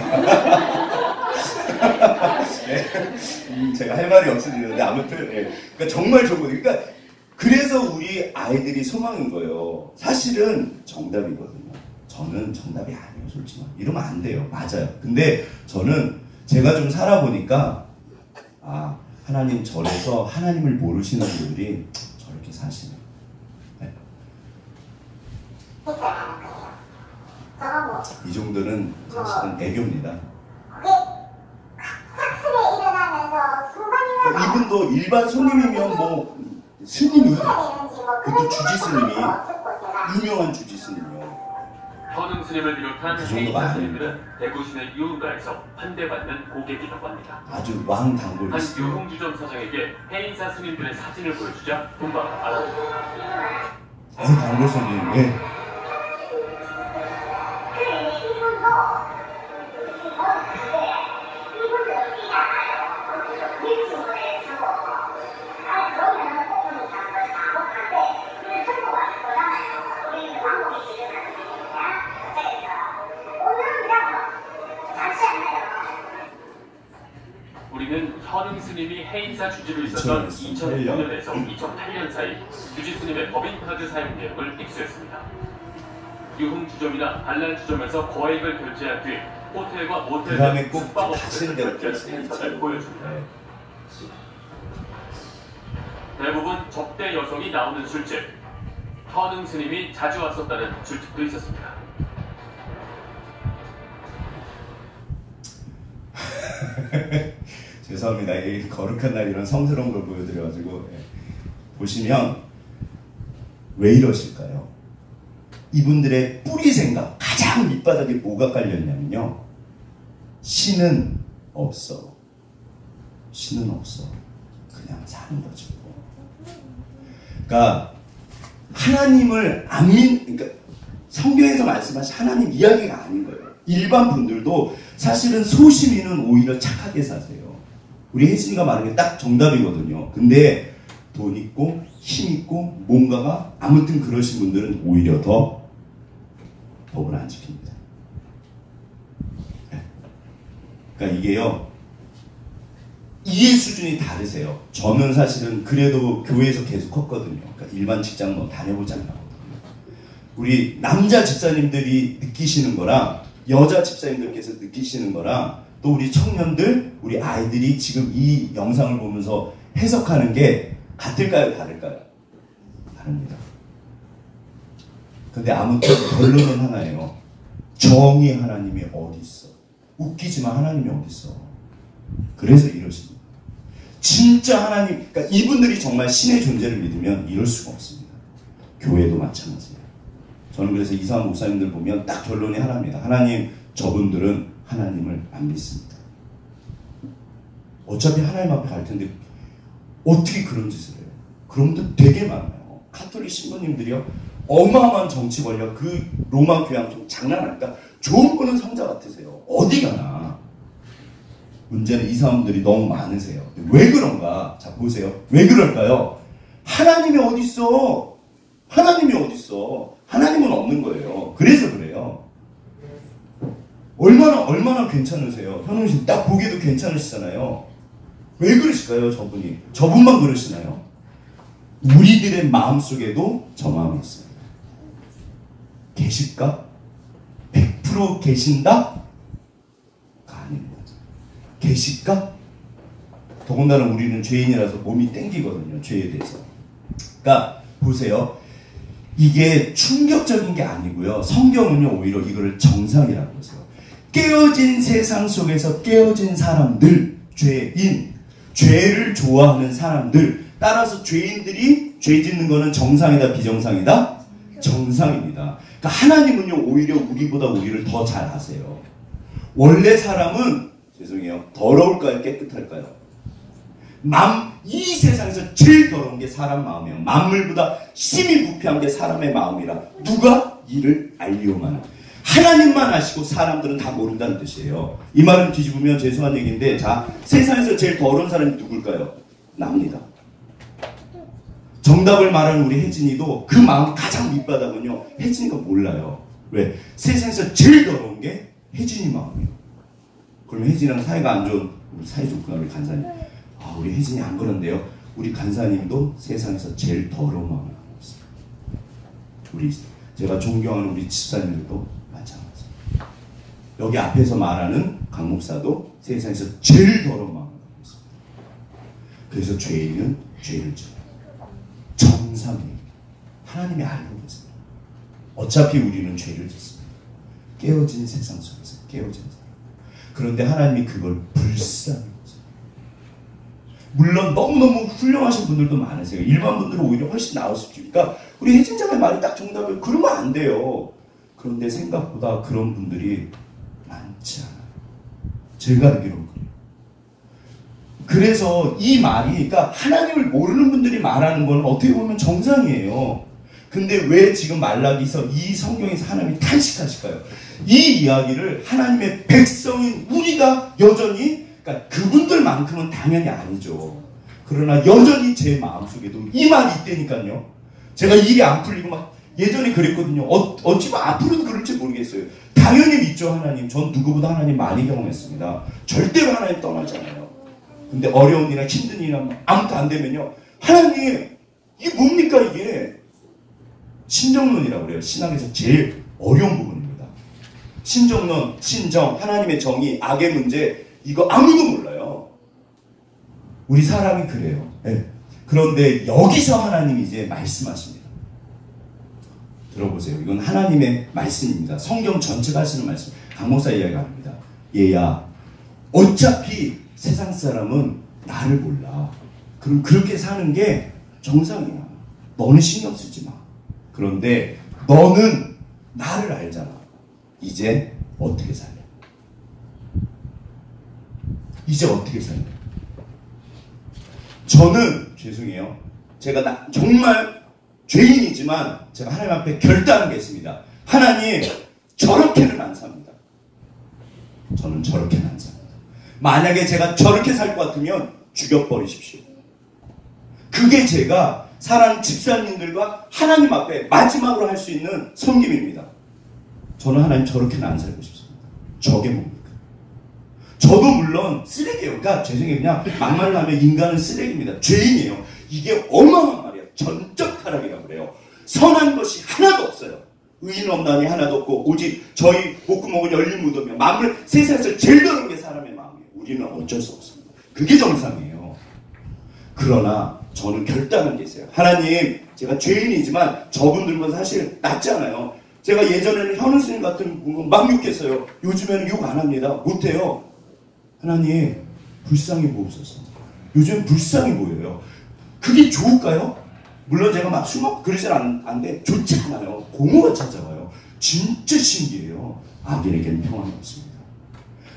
네. 제가 할 말이 없어지는데 아무튼 그러니까 정말 좋고 그러니까 그래서 우리 아이들이 소망인 거예요. 사실은 정답이거든요. 저는 정답이 아니에요, 솔직히. 이러면 안 돼요. 맞아요. 근데 저는 제가 좀 살아보니까 하나님 절에서 하나님을 모르시는 분들이 저렇게 사시네. 네. 이 정도는 사실은 애교입니다. 이분도 일반 손님이면 뭐 스님이 그것도 주지 스님이 유명한 주지 스님이요. 현흥 스님을 비롯한 그 정도가 해인사 스님들은 대구 시내 유흥가에서 환대받는 고객이라고 합니다. 아주 왕 한 단골이시죠. 유흥주점 사장에게 해인사 스님들의 사진을 보여주자 금방 알아듣습니다. 단골 손님. 예. 우리는 현흥 스님이 해인사 주지로 있었던 2005년에서 2008년 사이 주지 스님의 법인카드 사용 내역을 입수했습니다. 유흥주점이나 반란주점에서 거액을 결제한 뒤 호텔과 모텔 등 숙박업소에서 결제한 스크린샷을 보여줍니다. 대부분 접대 여성이 나오는 술집, 현흥 스님이 자주 왔었다는 술집도 있었습니다. 죄송합니다. 이 거룩한 날 이런 성스러운 걸 보여드려가지고 보시면 왜 이러실까요? 이분들의 뿌리 생각, 가장 밑바닥에 뭐가 깔려있냐면요. 신은 없어. 신은 없어. 그냥 사는 거죠. 그러니까 하나님을 안 그러니까 성경에서 말씀하신 하나님 이야기가 아닌 거예요. 일반 분들도 사실은 소시민은 오히려 착하게 사세요. 우리 혜진이가 말한 게 딱 정답이거든요. 근데 돈 있고 힘 있고 뭔가가 아무튼 그러신 분들은 오히려 더 법을 안 지킵니다. 그러니까 이게요. 이해 수준이 다르세요. 저는 사실은 그래도 교회에서 계속 컸거든요. 그러니까 일반 직장 뭐 다녀보지 않았거든요. 우리 남자 집사님들이 느끼시는 거랑 여자 집사님들께서 느끼시는 거랑 또 우리 청년들, 우리 아이들이 지금 이 영상을 보면서 해석하는 게 같을까요? 다를까요? 다릅니다. 근데 아무튼 결론은 하나예요. 정의 하나님이 어디 있어? 웃기지만 하나님이 어디 있어? 그래서 이러십니다. 진짜 하나님, 그러니까 이분들이 정말 신의 존재를 믿으면 이럴 수가 없습니다. 교회도 마찬가지예요. 저는 그래서 이상한 목사님들 보면 딱 결론이 하나입니다. 하나님, 저분들은 하나님을 안 믿습니다. 어차피 하나님 앞에 갈 텐데 어떻게 그런 짓을 해요? 그런 분들 되게 많아요. 카톨릭 신부님들이요. 어마어마한 정치 권력, 그 로마 교양 좀 장난 아닙니까? 좋은 분은 성자 같으세요. 어디 가나. 문제는 이 사람들이 너무 많으세요. 왜 그런가? 자, 보세요. 왜 그럴까요? 하나님이 어디 있어? 하나님이 어디 있어? 하나님은 없는 거예요. 그래서 그래요. 얼마나 괜찮으세요? 현웅 씨 딱 보기에도 괜찮으시잖아요. 왜 그러실까요, 저분이? 저분만 그러시나요? 우리들의 마음속에도 저 마음이 있어요. 계실까? 100% 계신다? 아닙니다. 계실까? 더군다나 우리는 죄인이라서 몸이 땡기거든요. 죄에 대해서. 그러니까 보세요. 이게 충격적인 게 아니고요. 성경은요. 오히려 이거를 정상이라고 해서요. 깨어진 세상 속에서 깨어진 사람들, 죄인, 죄를 좋아하는 사람들, 따라서 죄인들이 죄 짓는 거는 정상이다, 비정상이다? 정상입니다. 그러니까 하나님은요, 오히려 우리보다 우리를 더 잘 아세요. 원래 사람은, 죄송해요, 더러울까요, 깨끗할까요? 이 세상에서 제일 더러운 게 사람 마음이에요. 만물보다 심히 부패한 게 사람의 마음이라. 누가 이를 알리오마는. 하나님만 아시고 사람들은 다 모른다는 뜻이에요. 이 말은 뒤집으면 죄송한 얘기인데, 자, 세상에서 제일 더러운 사람이 누굴까요? 납니다. 정답을 말하는 우리 혜진이도 그 마음 가장 밑바닥은요, 혜진이가 몰라요. 왜? 세상에서 제일 더러운 게 혜진이 마음이에요. 그러면 혜진이랑 사이가 안 좋은, 우리 사이 좋구나, 우리 간사님. 아, 우리 혜진이 안 그런데요. 우리 간사님도 세상에서 제일 더러운 마음을 갖고 있어요. 우리, 제가 존경하는 우리 집사님들도 마찬가지. 여기 앞에서 말하는 강 목사도 세상에서 제일 더러운 마음을 갖고 있습니다. 그래서 죄인은 죄를 져요. 정상이에요. 하나님이 알고 계세요. 어차피 우리는 죄를 짓습니다. 깨어진 세상 속에서 깨어진 사람. 그런데 하나님이 그걸 불쌍히 보세요. 물론 너무너무 훌륭하신 분들도 많으세요. 일반 분들은 오히려 훨씬 나을 수 있으니까 우리 혜진장의 말이 딱 정답이에요. 그러면 안 돼요. 그런데 생각보다 그런 분들이 많지 않아요. 제가 알기로는 그래요. 그래서 이 말이, 그러니까 하나님을 모르는 분들이 말하는 건 어떻게 보면 정상이에요. 근데 왜 지금 말라기서 이 성경에서 하나님이 탄식하실까요? 이 이야기를 하나님의 백성인 우리가 여전히, 그러니까 그분들만큼은 당연히 아니죠. 그러나 여전히 제 마음속에도 이 말이 있다니까요. 제가 일이 안 풀리고 막 예전에 그랬거든요. 어찌 뭐 앞으로도 그럴지 모르겠어요. 당연히 믿죠, 하나님. 전 누구보다 하나님 많이 경험했습니다. 절대로 하나님 떠나지 않아요. 근데 어려운 일이나 힘든 일이나 아무것도 안 되면요, 하나님 이게 뭡니까 이게? 신정론이라고 그래요. 신앙에서 제일 어려운 부분입니다. 신정론, 신정, 하나님의 정의, 악의 문제, 이거 아무도 몰라요. 우리 사람이 그래요. 네. 그런데 여기서 하나님이 이제 말씀하십니다. 들어보세요. 이건 하나님의 말씀입니다. 성경 전체가 하시는 말씀. 강 목사 이야기가 아닙니다. 얘야, 어차피 세상 사람은 나를 몰라. 그럼 그렇게 사는 게 정상이야. 너는 신경 쓰지 마. 그런데 너는 나를 알잖아. 이제 어떻게 살래? 이제 어떻게 살래? 저는 죄송해요. 제가 정말 죄인이지만 제가 하나님 앞에 결단한 게 있습니다. 하나님, 저렇게는 안 삽니다. 저는 저렇게는 안 삽니다. 만약에 제가 저렇게 살 것 같으면 죽여버리십시오. 그게 제가 사랑하는 집사님들과 하나님 앞에 마지막으로 할 수 있는 섬김입니다. 저는 하나님 저렇게는 안 살고 싶습니다. 저게 뭡니까? 저도 물론 쓰레기예요. 그러니까 죄송해요. 그냥 막말로 하면 인간은 쓰레기입니다. 죄인이에요. 이게 어마어마한 말이에요. 전적 타락이라고 그래요. 선한 것이 하나도 없어요. 의인 없나니 하나도 없고 오직 저희 목구멍은 열린 무덤이요. 만물 세상에서 제일 더러운 게 사람의 마음이에요. 우리는 어쩔 수 없습니다. 그게 정상이에요. 그러나 저는 결단한 게 있어요. 하나님, 제가 죄인이지만 저분들보다 사실 낫잖아요. 제가 예전에는 현우 스님 같은 분 막 욕했어요. 요즘에는 욕 안 합니다. 못해요. 하나님, 불쌍히 보옵소서. 요즘 불쌍히 보여요. 그게 좋을까요? 물론 제가 막 술 먹고 그러진 않는데 좋지 않아요. 공허가 찾아와요. 진짜 신기해요. 악인에게는 평안이 없습니다.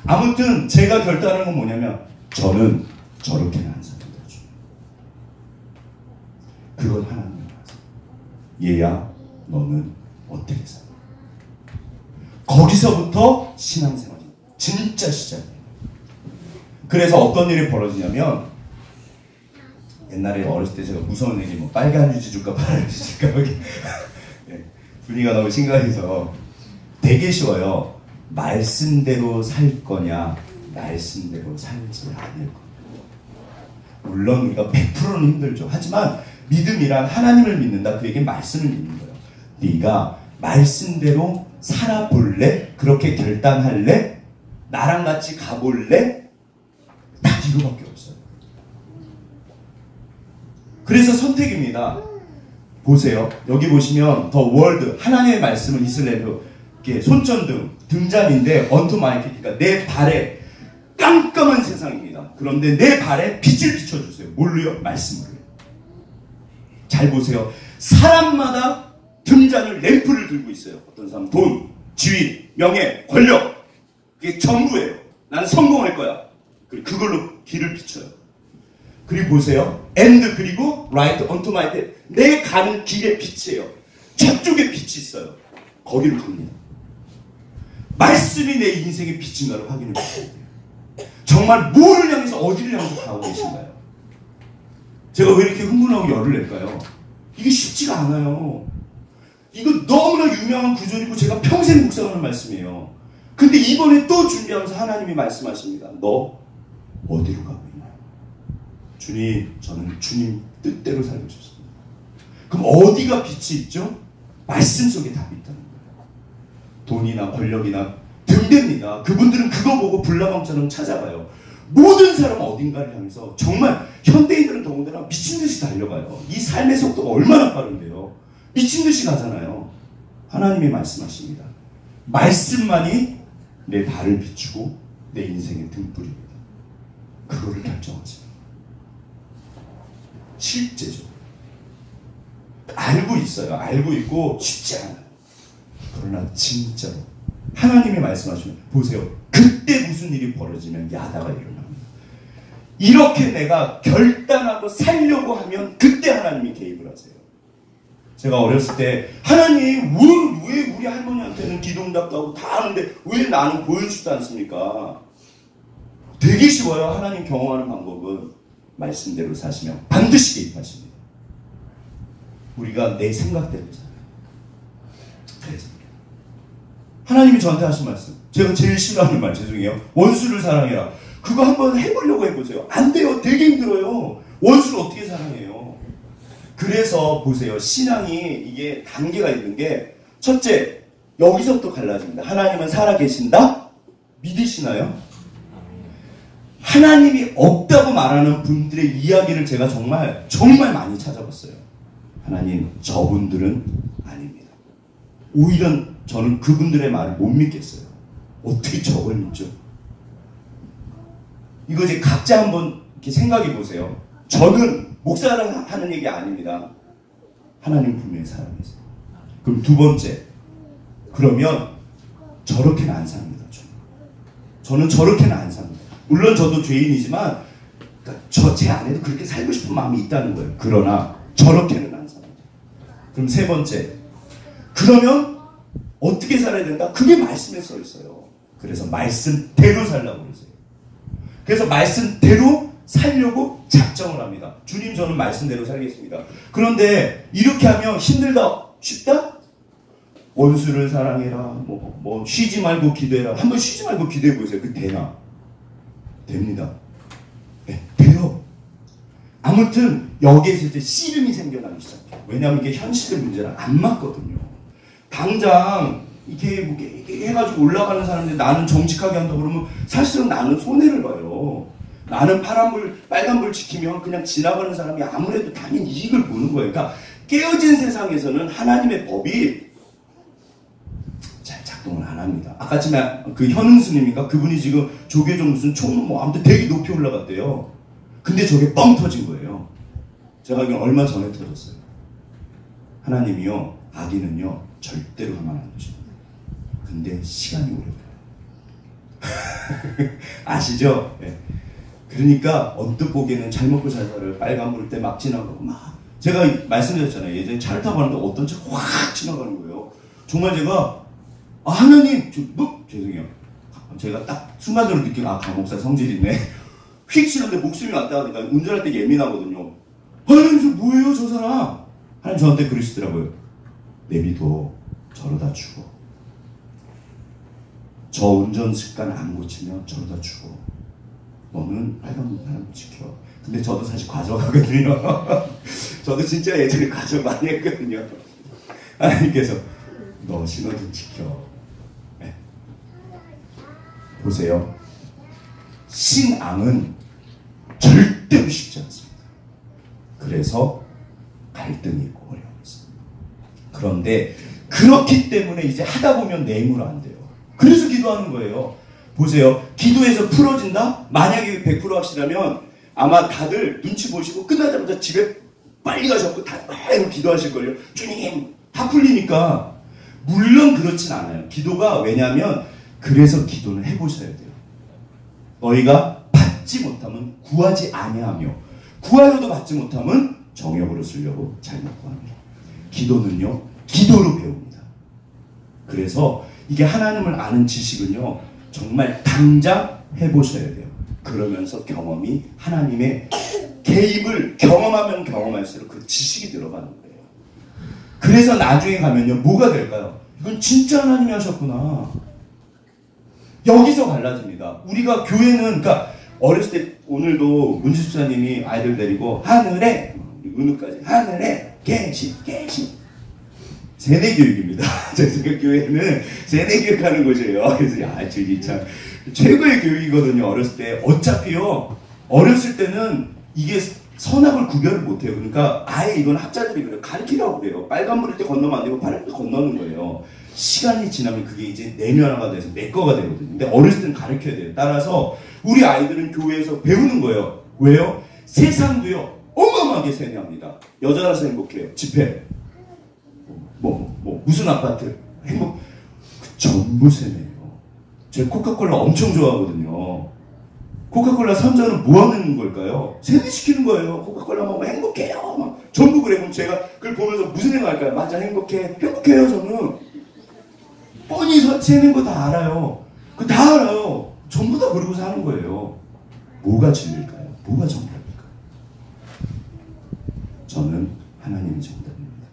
아무튼 제가 결단한 건 뭐냐면 저는 저렇게는 안 삽니다. 그건 하나님의 말씀. 얘야, 너는 어떻게 살아? 거기서부터 신앙생활이 진짜 시작이에요. 그래서 어떤 일이 벌어지냐면 옛날에 어렸을 때 제가 무서운 얘기 뭐 빨간 유지 줄까 파란 유지 줄까 네, 분위기가 너무 심각해서 되게 쉬워요. 말씀대로 살 거냐 말씀대로 살지 않을 거냐. 물론 이거 100%는 힘들죠. 하지만 믿음이란 하나님을 믿는다. 그에게 말씀을 믿는 거예요. 네가 말씀대로 살아볼래? 그렇게 결단할래? 나랑 같이 가볼래? 딱 이거밖에 없어요. 그래서 선택입니다. 보세요. 여기 보시면 더 월드 하나님의 말씀을 이슬람으로 손전등 등잔인데 언투 마이 핏, 그러니까 내 발에 깜깜한 세상입니다. 그런데 내 발에 빛을 비춰주세요. 뭘로요? 말씀으로요. 잘 보세요. 사람마다 등잔을 램프를 들고 있어요. 어떤 사람은 돈, 지위, 명예, 권력, 그게 전부예요. 나는 성공할 거야. 그걸로 길을 비춰요. 그리고 보세요. and 그리고 right onto my path. 내 가는 길의 빛이에요. 저쪽에 빛이 있어요. 거기를 갑니다. 말씀이 내 인생의 빛인가를 확인해 보세요. 정말 뭐를 향해서 어디를 향해서 가고 계신가요? 제가 왜 이렇게 흥분하고 열을 낼까요? 이게 쉽지가 않아요. 이거 너무나 유명한 구절이고 제가 평생 묵상하는 말씀이에요. 근데 이번에 또 준비하면서 하나님이 말씀하십니다. 너 어디로 가고 있냐? 주님, 저는 주님 뜻대로 살고 싶습니다. 그럼 어디가 빛이 있죠? 말씀 속에 답이 있다는 거예요. 돈이나 권력이나 등대입니다. 그분들은 그거 보고 불나방처럼 찾아가요. 모든 사람은 어딘가를 향해서 정말 현대인들은 더군다나 미친듯이 달려가요. 이 삶의 속도가 얼마나 빠른데요. 미친듯이 가잖아요. 하나님이 말씀하십니다. 말씀만이 내 발을 비추고 내 인생의 등불입니다. 그거를 결정하세요. 실제죠. 알고 있어요. 알고 있고 쉽지 않아요. 그러나 진짜로 하나님이 말씀하시면 보세요. 그때 무슨 일이 벌어지면 야다가 일어납니다. 이렇게 내가 결단하고 살려고 하면 그때 하나님이 개입을 하세요. 제가 어렸을 때 하나님 왜 우리 할머니한테는 기도응답도 하고 다 하는데 왜 나는 보여주지도 않습니까? 되게 쉬워요. 하나님 경험하는 방법은 말씀대로 사시면 반드시 개입하십니다. 우리가 내 생각대로 살아요. 그래서 하나님이 저한테 하신 말씀, 제가 제일 싫어하는 말, 죄송해요. 원수를 사랑해라. 그거 한번 해보려고 해보세요. 안 돼요. 되게 힘들어요. 원수를 어떻게 사랑해요? 그래서 보세요. 신앙이 이게 단계가 있는 게 첫째, 여기서부터 갈라집니다. 하나님은 살아계신다? 믿으시나요? 하나님이 없다고 말하는 분들의 이야기를 제가 정말 많이 찾아봤어요. 하나님, 저분들은 아닙니다. 오히려 저는 그분들의 말을 못 믿겠어요. 어떻게 저걸 믿죠? 이거 이제 각자 한번 이렇게 생각해 보세요. 저는 목사랑 하는 얘기 아닙니다. 하나님 분명히 살아계세요. 그럼 두 번째, 그러면 저렇게는 안 삽니다. 저는 저렇게는 안 삽니다. 물론 저도 죄인이지만 그러니까 제 안에도 그렇게 살고 싶은 마음이 있다는 거예요. 그러나 저렇게는 안 삽니다. 그럼 세 번째, 그러면 어떻게 살아야 된다? 그게 말씀에 써 있어요. 그래서 말씀대로 살라고 그러세요. 그래서 말씀대로 살려고 작정을 합니다. 주님, 저는 말씀대로 살겠습니다. 그런데 이렇게 하면 힘들다, 쉽다? 원수를 사랑해라, 뭐 쉬지 말고 기도해라. 한번 쉬지 말고 기도해 보세요. 그 되나? 됩니다. 네, 돼요. 아무튼 여기에서 이제 씨름이 생겨나기 시작해요. 왜냐하면 이게 현실의 문제랑 안 맞거든요. 당장 이렇게 해가지고 올라가는 사람들 나는 정직하게 한다 그러면 사실은 나는 손해를 봐요. 나는 파란불, 빨간불 지키면 그냥 지나가는 사람이 아무래도 당연히 이익을 보는 거예요. 그러니까 깨어진 세상에서는 하나님의 법이 잘 작동을 안 합니다. 아까 전에 그 현흥 스님인가 그분이 지금 조계종 무슨 총 아무튼 되게 높이 올라갔대요. 근데 저게 뻥 터진 거예요. 제가 이게 얼마 전에 터졌어요. 하나님이요, 악인은요 절대로 가만 안 두십니다. 근데 시간이 오래 걸려요. 아시죠? 네. 그러니까 언뜻 보기에는 잘 먹고 잘 살아요. 빨간불 때 막 지나가고 막. 제가 말씀드렸잖아요. 예전에 차를 타고 가는데 어떤 차가 확 지나가는 거예요. 정말 제가 하나님, 죄송해요. 제가 딱 순간적으로 느끼고 강 목사 성질이 있네. 휙 치는데 목숨이 왔다 하니까 운전할 때 예민하거든요. 하나님, 저 뭐예요 저 사람? 하나님 저한테 그러시더라고요. 내비둬, 저러다 죽어. 저 운전 습관 안 고치면 저러다 죽어. 너는 빨간불 사람 지켜. 근데 저도 사실 과정하거든요. 저도 진짜 예전에 과정 많이 했거든요. 하나님께서 너 신호등 지켜. 네. 보세요. 신앙은 절대로 쉽지 않습니다. 그래서 갈등이 있고 어려움이 있습니다. 그런데 그렇기 때문에 이제 하다 보면 내임으로 안 돼요. 그래서 기도하는 거예요. 보세요. 기도해서 풀어진다? 만약에 100% 확실하면 아마 다들 눈치 보시고 끝나자마자 집에 빨리 가셨고 다 기도하실걸요. 주님, 다 풀리니까. 물론 그렇진 않아요. 기도가 왜냐하면 그래서 기도는 해보셔야 돼요. 너희가 받지 못하면 구하지 아니하며 구하려도 받지 못하면 정욕으로 쓰려고 잘못 구합니다. 기도는요, 기도로 배웁니다. 그래서 이게 하나님을 아는 지식은요, 정말 당장 해보셔야 돼요. 그러면서 경험이 하나님의 개입을 경험하면 경험할수록 그 지식이 늘어가는 거예요. 그래서 나중에 가면요, 뭐가 될까요? 이건 진짜 하나님이 하셨구나. 여기서 갈라집니다. 우리가 교회는, 그러니까 어렸을 때 오늘도 문지수사님이 아이들 데리고 하늘에, 은우까지 하늘에 계신 세뇌 교육입니다. 제 생각 교회는 세뇌 교육하는 곳이에요. 그래서 야, 저기 참 최고의 교육이거든요. 어렸을 때. 어차피요, 어렸을 때는 이게 선악을 구별을 못해요. 그러니까 아예 이건 학자들이 그래요. 가르치라고 그래요. 빨간불일 때 건너면 안 되고 파란불일 때 건너는 거예요. 시간이 지나면 그게 이제 내면화가 돼서 내 거가 되거든요. 근데 어렸을 때는 가르쳐야 돼요. 따라서 우리 아이들은 교회에서 배우는 거예요. 왜요? 세상도요, 어마어마하게 세뇌합니다. 여자라서 행복해요. 집회. 무슨 아파트. 행복. 전부 세뇌예요. 제가 코카콜라 엄청 좋아하거든요. 코카콜라 선전은 뭐 하는 걸까요? 세뇌시키는 거예요. 코카콜라 먹으면 행복해요. 막 전부 그래. 그럼 제가 그걸 보면서 무슨 생각할까요? 맞아, 행복해요. 저는 뻔히 세뇌인 거 다 알아요. 그 다 알아요. 전부 다 그러고 사는 거예요. 뭐가 진리일까요? 뭐가 정답일까요? 저는 하나님이 정답입니다.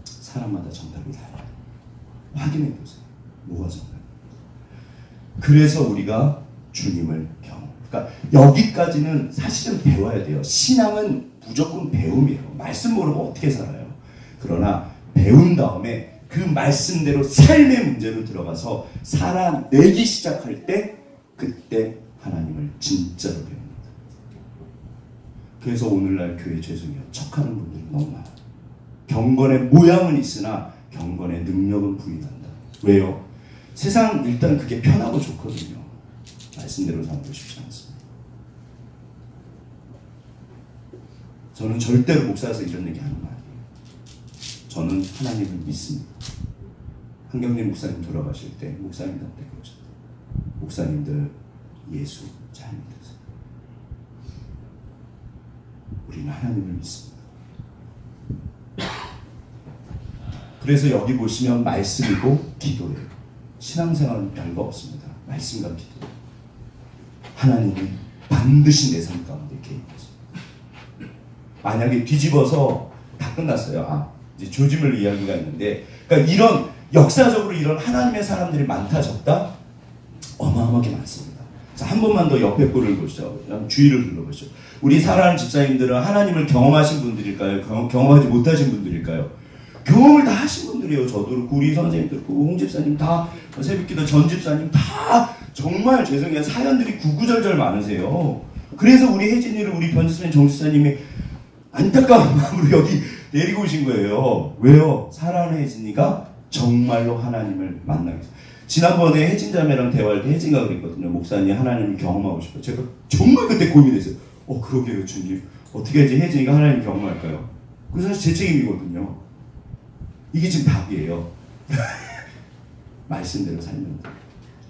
사람마다 정답이 달라요. 확인해 보세요. 뭐가 정답입니까? 그래서 우리가 주님을 경험. 그러니까 여기까지는 사실은 배워야 돼요. 신앙은 무조건 배움이에요. 말씀 모르고 어떻게 살아요? 그러나 배운 다음에 그 말씀대로 삶의 문제로 들어가서 살아내기 시작할 때 그때 하나님을 진짜로 배웁니다. 그래서 오늘날 교회 죄송해요. 척하는 분들이 너무 많아요. 경건의 모양은 있으나 경건의 능력은 부인한다. 왜요? 세상 일단 그게 편하고 좋거든요. 말씀대로 살고 싶지 않습니다. 저는 절대로 목사에서 이런 얘기 하는 거 아니에요. 저는 하나님을 믿습니다. 한경림 목사님 돌아가실 때 목사님한테 그러셨어요. 목사님들 예수 잘 믿으세요. 우리는 하나님을 믿습니다. 그래서 여기 보시면 말씀이고 기도예요. 신앙생활은 별거 없습니다. 말씀과 기도. 하나님이 반드시 내 삶 가운데 개입하죠. 만약에 뒤집어서 다 끝났어요. 이제 조짐을 이야기가 있는데, 그러니까 이런 역사적으로 이런 하나님의 사람들이 많다 적다 어마어마하게 많습니다. 자, 한 번만 더 옆에 꼴을 보시죠. 주위를 둘러보시죠. 우리 사랑하는 집사님들은 하나님을 경험하신 분들일까요? 경험하지 못하신 분들일까요? 경험을 다 하신 분들이에요. 저도 그렇고 우리 선생님도 그렇고 홍 집사님 다, 새벽기도 전 집사님 다 정말 죄송해요. 사연들이 구구절절 많으세요. 그래서 우리 혜진이를 우리 변 집사님, 정 집사님이 안타까운 마음으로 여기 데리고 오신 거예요. 왜요? 사랑하는 혜진이가 정말로 하나님을 만나기 위해서. 지난번에 혜진 자매랑 대화할 때 혜진이가 그랬거든요. 목사님 하나님을 경험하고 싶어요. 제가 정말 그때 고민했어요. 그러게요 주님. 어떻게 해야지 혜진이가 하나님을 경험할까요? 그래서 사실 제 책임이거든요. 이게 지금 답이에요. 말씀대로 살면 돼요.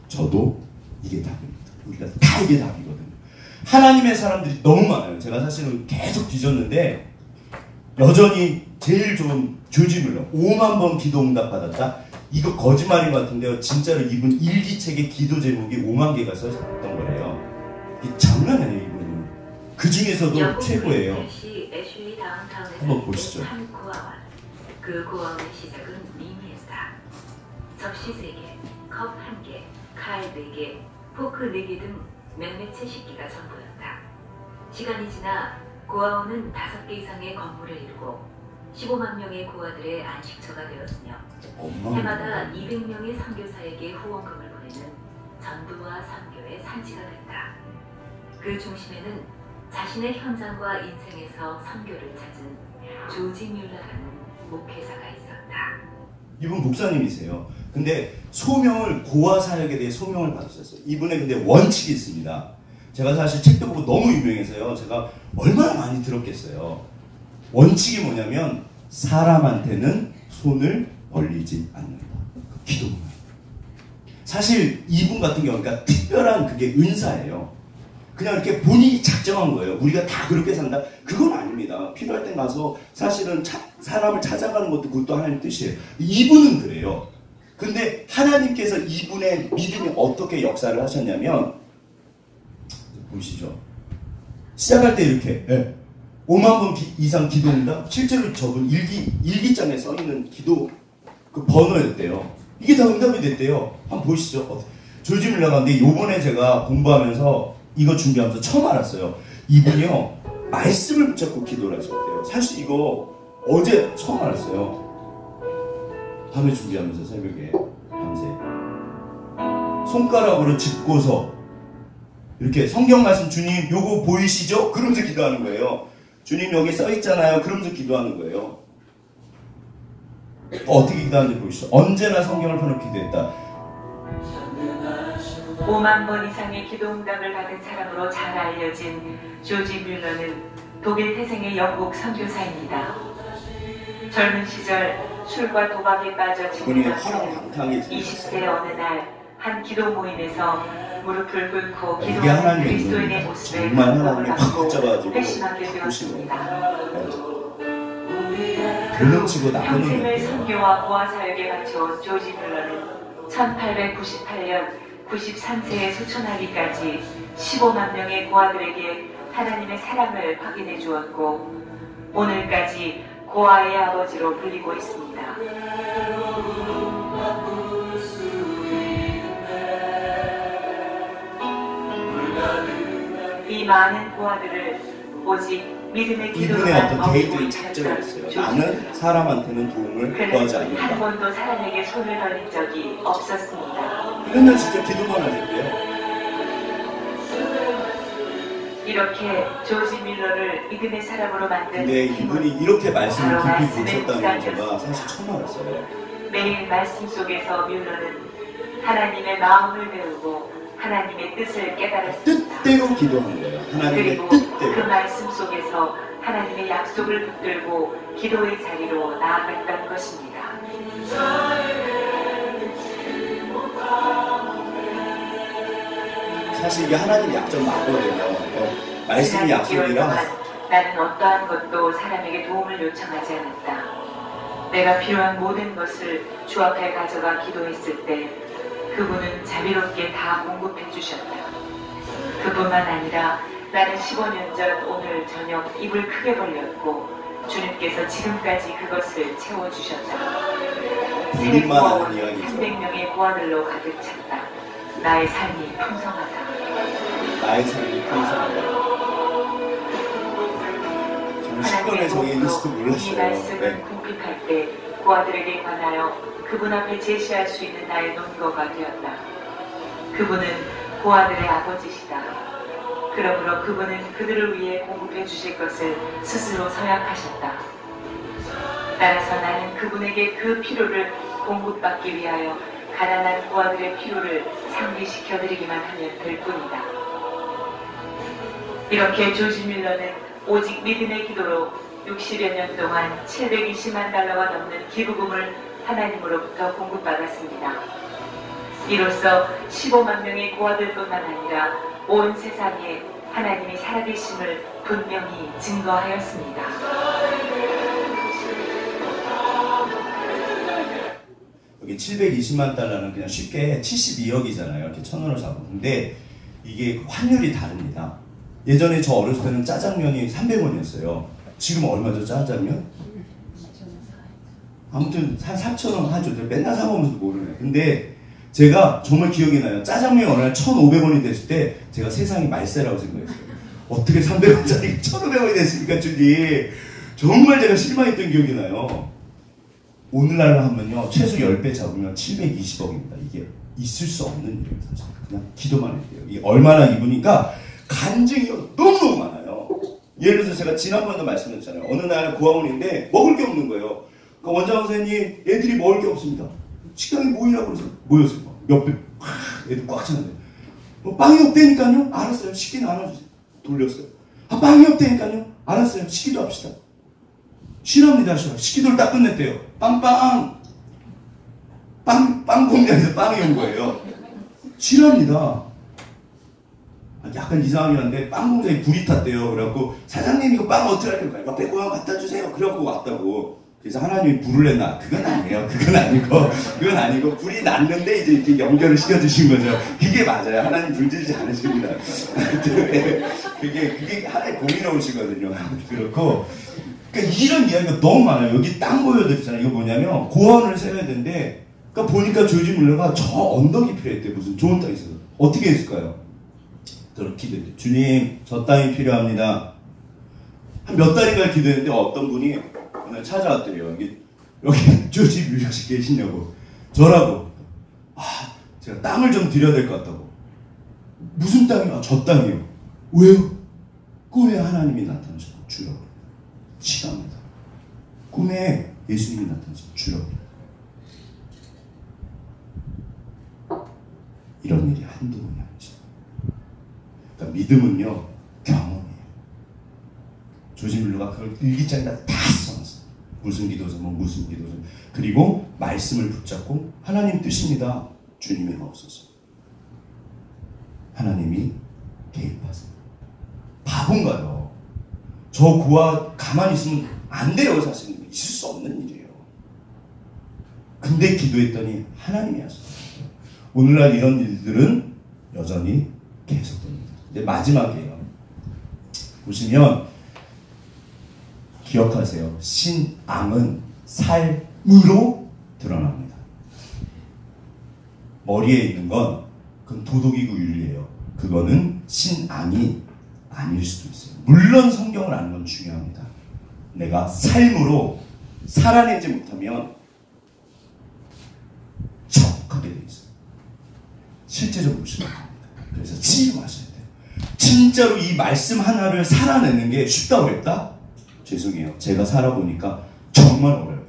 저도 이게 답입니다. 우리가 다 이게 답이거든요. 하나님의 사람들이 너무 많아요. 제가 사실은 계속 뒤졌는데 여전히 제일 좋은 조지물러 5만 번 기도 응답 받았다. 이거 거짓말인 것 같은데요. 진짜로 이분 일기책에 기도 제목이 5만 개가 써있던 거래요. 이게 장난 아니에요. 이분은. 그 중에서도 최고예요. 한번 보시죠. 그 고아원의 시작은 미미했다. 접시 3개, 컵 1개, 칼 4개, 포크 4개 등 몇몇 채 식기가 전부였다. 시간이 지나 고아원은 5개 이상의 건물을 이루고 15만 명의 고아들의 안식처가 되었으며 해마다 200명의 선교사에게 후원금을 보내는 전도와 선교의 산지가 됐다. 그 중심에는 자신의 현장과 인생에서 선교를 찾은 조지 뮬러라는 목회자가 있었다. 이분 목사님이세요. 근데 소명을, 고아 사역에 대해 소명을 받으셨어요. 이분의 근데 원칙이 있습니다. 제가 사실 책도 보고 너무 유명해서요. 제가 얼마나 많이 들었겠어요. 원칙이 뭐냐면 사람한테는 손을 벌리지 않는다. 기도만. 사실 이분 같은 경우는 그러니까 특별한 그게 은사예요. 그냥 이렇게 본인이 작정한 거예요. 우리가 다 그렇게 산다? 그건 아닙니다. 필요할 때 가서 사실은 사람을 찾아가는 것도 그것도 하나님 뜻이에요. 이분은 그래요. 근데 하나님께서 이분의 믿음이 어떻게 역사를 하셨냐면 보시죠. 시작할 때 이렇게 5만 번 이상 기도한다. 실제로 저분 일기장에 써 있는 기도 그 번호였대요. 이게 다 응답이 됐대요. 한번 보시죠. 조지 밀러가 근데 요번에 제가 공부하면서 이거 준비하면서 처음 알았어요. 이분이요 말씀을 붙잡고 기도를 하셨대요. 사실 이거 어제 처음 알았어요. 밤에 준비하면서 새벽에 밤새 손가락으로 짚고서 이렇게 성경 말씀 주님 요거 보이시죠? 그러면서 기도하는 거예요. 주님 여기 써 있잖아요. 그러면서 기도하는 거예요. 어떻게 기도하는지 보이시죠? 언제나 성경을 펴놓고 기도했다. 5만 번 이상의 기도 응답을 받은 사람으로 잘 알려진 조지 뮬러는 독일 태생의 영국 선교사입니다. 젊은 시절 술과 도박에 빠져 본인의 지내던 화랑방탕이 20세 어느 날 한 기도 모임에서 무릎을 꿇고 이게 기도하는 하나님의 그리스도인의 인도입니다. 모습에 정말 감동을 하나님이 확 받고 붙잡아가지고 회심하게 보신 되었습니다. 돈을 치고 나쁜 평생을 놈이었대요. 선교와 보아 사역에 바쳐온 조지 뮬러는 1898년 93세에 소천하기까지 15만 명의 고아들에게 하나님의 사랑을 확인해 주었고 오늘까지 고아의 아버지로 불리고 있습니다. 이 많은 고아들을 오직 믿음의 기도로 이분의 어떤 개인적인 작전이 있어요. 나는 사람한테는 도움을 구하지 그는 한 않는다. 번도 사람에게 손을 벌린 적이 없었습니다. 맨날 진짜 기도만 하셨대요. 이렇게 조지 밀러를 믿음의 사람으로 만든 근데 이분이 이렇게 말씀을 바로 깊이 말씀의 보셨다는 건 제가 묵상이었습니다. 사실 처음 알았어요. 매일 말씀 속에서 뮬러는 하나님의 마음을 배우고 하나님의 뜻을 깨달았습니다. 뜻대로 기도하는 거예요. 하나님의 그리고 그 뜻대로. 말씀 속에서 하나님의 약속을 붙들고 기도의 자리로 나아갔던 것입니다. 사실 이게 하나님 약점 맞거든요. 말씀이 지난 6개월 약속이라 동안 나는 어떠한 것도 사람에게 도움을 요청하지 않았다. 내가 필요한 모든 것을 주 앞에 가져가 기도했을 때 그분은 자비롭게 다 공급해 주셨다. 그뿐만 아니라 나는 15년 전 오늘 저녁 입을 크게 벌렸고 주님께서 지금까지 그것을 채워주셨다. 본인만 아는 이야기죠. 300명의 고아들로 가득 찼다. 나의 삶이 풍성하다. 나의 삶이 풍성하다. 저는 식권에 저기 있는 줄도 이 몰랐어요. 말씀을 네. 궁핍할 때 고아들에게 관하여 그분 앞에 제시할 수 있는 나의 논거가 되었다. 그분은 고아들의 아버지시다. 그러므로 그분은 그들을 위해 공급해 주실 것을 스스로 서약하셨다. 따라서 나는 그분에게 그 필요를 공급받기 위하여 가난한 고아들의 필요를 상기시켜 드리기만 하면 될 뿐이다. 이렇게 조지 밀러는 오직 믿음의 기도로 60여 년 동안 720만 달러가 넘는 기부금을 하나님으로부터 공급받았습니다. 이로써 15만 명의 고아들뿐만 아니라 온 세상에 하나님이 살아계심을 분명히 증거하였습니다. 여기 720만 달러는 그냥 쉽게 72억이잖아요. 이렇게 1,000원을 잡고. 근데 이게 환율이 다릅니다. 예전에 저 어렸을 때는 짜장면이 300원이었어요. 지금 얼마죠, 짜장면? 아무튼 한 4,000원 하죠. 맨날 사먹으면서도 모르네. 근데 제가 정말 기억이 나요. 짜장면이 어느 날 1,500원이 됐을 때 제가 세상이 말세라고 생각했어요. 어떻게 300원짜리 1,500원이 됐습니까, 주디? 정말 제가 실망했던 기억이 나요. 오늘날로 하면요, 최소 10배 잡으면 720억입니다. 이게 있을 수 없는 일이에요, 사실. 그냥 기도만 했대요. 이게 얼마나 입으니까 간증이 너무너무 많아요. 예를 들어서 제가 지난번에도 말씀드렸잖아요. 어느 날 고아원인데 먹을 게 없는 거예요. 그 원장 선생님, 애들이 먹을 게 없습니다. 식당에 모이라고 그래서 모였어요. 몇 배, 애들 꽉 찼는데. 빵이 없다니까요? 알았어요. 식기 나눠주세요. 돌렸어요. 빵이 없다니까요? 알았어요. 식기도 합시다. 싫어합니다, 싫어. 식기도를 딱 끝냈대요. 빵 공장에서 빵이 온 거예요. 싫어합니다. 약간 이상하긴 한데 빵 공장에 불이 탔대요. 그래갖고 사장님 이거 빵 어떻게 할 건가요? 옆에 고향 갖다 주세요. 그래갖고 왔다고. 그래서 하나님이 불을 냈나? 그건 아니에요. 그건 아니고 불이 났는데 이제 이렇게 연결을 시켜주신 거죠. 그게 맞아요. 하나님 불 지르지 않으십니다. 그게 하나님 공의로우시거든요. 그렇고 그러니까 이런 이야기가 너무 많아요. 여기 땅 보여드렸잖아요. 이거 뭐냐면 고원을 세워야 되는데 그러니까 보니까 조지 뮬러가 저 언덕이 필요했대. 무슨 좋은 땅이 있어서 어떻게 했을까요? 기도했대. 주님 저 땅이 필요합니다. 한 몇 달인가 기도했는데 어떤 분이 오늘 찾아왔더래요. 여기 조지 뮬러씨 계시냐고. 저라고. 제가 땅을 좀 드려야 될 것 같다고. 무슨 땅이요? 저 땅이요. 왜요? 꿈에 하나님이 나타나셔서 주라고. 치랍니다. 꿈에 예수님이 나타나서 주라고. 이런 일이 한두 번이 아니죠. 그러니까 믿음은요, 경험이에요. 조지 뮬러가 그걸 일기장에다 다 써놨어요. 무슨 기도서면 무슨 기도서면. 그리고 말씀을 붙잡고 하나님 뜻입니다. 주님의 마옵소서. 하나님이 개입하세요. 바본가요? 저 고아 가만히 있으면 안 돼요. 사실 있을 수 없는 일이에요. 근데 기도했더니 하나님이 하셨어요. 오늘날 이런 일들은 여전히 계속됩니다. 이제 마지막이에요. 보시면 기억하세요. 신앙은 삶으로 드러납니다. 머리에 있는 건 그건 도덕이고 윤리예요. 그거는 신앙이 아닐 수도 있어요. 물론 성경을 아는 건 중요합니다. 내가 삶으로 살아내지 못하면 적하게 돼 있어요. 실제적으로 보시면 됩니다. 그래서 치유하셔야 돼요. 진짜로 이 말씀 하나를 살아내는 게 쉽다 그랬다? 죄송해요. 제가 살아보니까 정말 어려워요.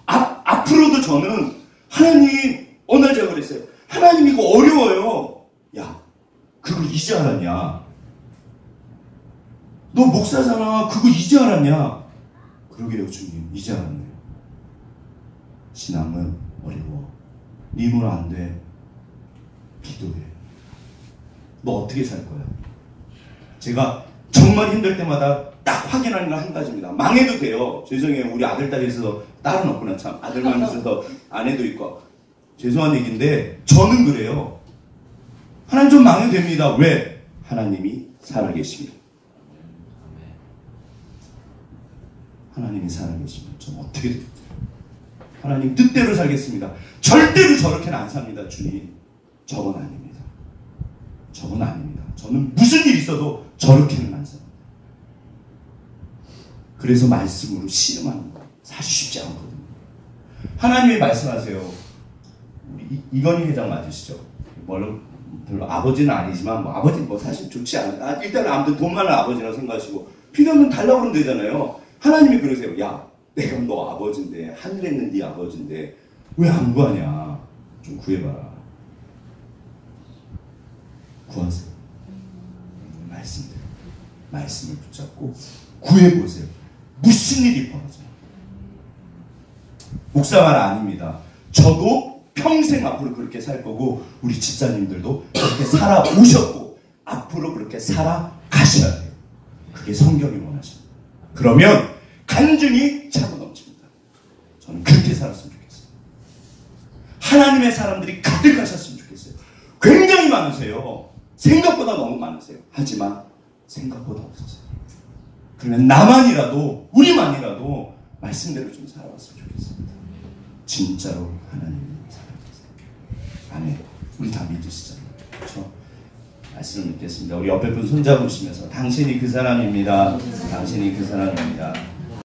앞으로도 저는 하나님, 어느 날 제가 그랬어요. 하나님 이거 어려워요. 야, 그거 이제 알았냐? 너 목사잖아. 그거 이제 알았냐? 그러게요, 주님. 이제 알았네요. 신앙은 어려워. 네 힘으로 안 돼. 기도해. 너 어떻게 살 거야? 제가 정말 힘들 때마다 딱 확인하는 건 한 가지입니다. 망해도 돼요. 죄송해요. 우리 아들, 딸이 있어서 딸은 없구나. 참. 아들만 있어서 아내도 있고. 죄송한 얘기인데 저는 그래요. 하나님 좀 망해도 됩니다. 왜? 하나님이 살아계십니다. 하나님이 살아계시면 전 어떻게 됩니까? 하나님 뜻대로 살겠습니다. 절대로 저렇게는 안 삽니다. 주님. 저건 아닙니다. 저건 아닙니다. 저는 무슨 일이 있어도 저렇게는 안 삽니다. 그래서 말씀으로 씨름하는 거 사실 쉽지 않거든요. 하나님이 말씀하세요. 우리 이건희 회장 맞으시죠? 별로 아버지는 아니지만 아버지는 사실 좋지 않아요. 일단 아무튼 돈 많은 아버지라고 생각하시고 필요하면 달라고 그러면 되잖아요. 하나님이 그러세요. 야, 내가 너 아버지인데 하늘에 있는 네 아버지인데 왜 안 구하냐? 좀 구해봐라. 구하세요. 말씀을 붙잡고 구해보세요. 무슨 일이 벌어져요? 목사 말 아닙니다. 저도 평생 앞으로 그렇게 살 거고 우리 집사님들도 그렇게 살아오셨고 앞으로 그렇게 살아가셔야 돼요. 그게 성경이 원하십니다. 그러면 간증이 차고 넘칩니다. 저는 그렇게 살았으면 좋겠어요. 하나님의 사람들이 가득하셨으면 좋겠어요. 굉장히 많으세요. 생각보다 너무 많으세요. 하지만 생각보다 없으세요. 그러면 나만이라도 우리만이라도 말씀대로 좀 살아왔으면 좋겠습니다. 진짜로 하나님이 살아계세요. 아멘. 우리 다 믿으시잖아요. 그렇죠? 말씀을 믿겠습니다. 우리 옆에 분 손잡으시면서 당신이 그 사람입니다. 당신이 그 사람입니다.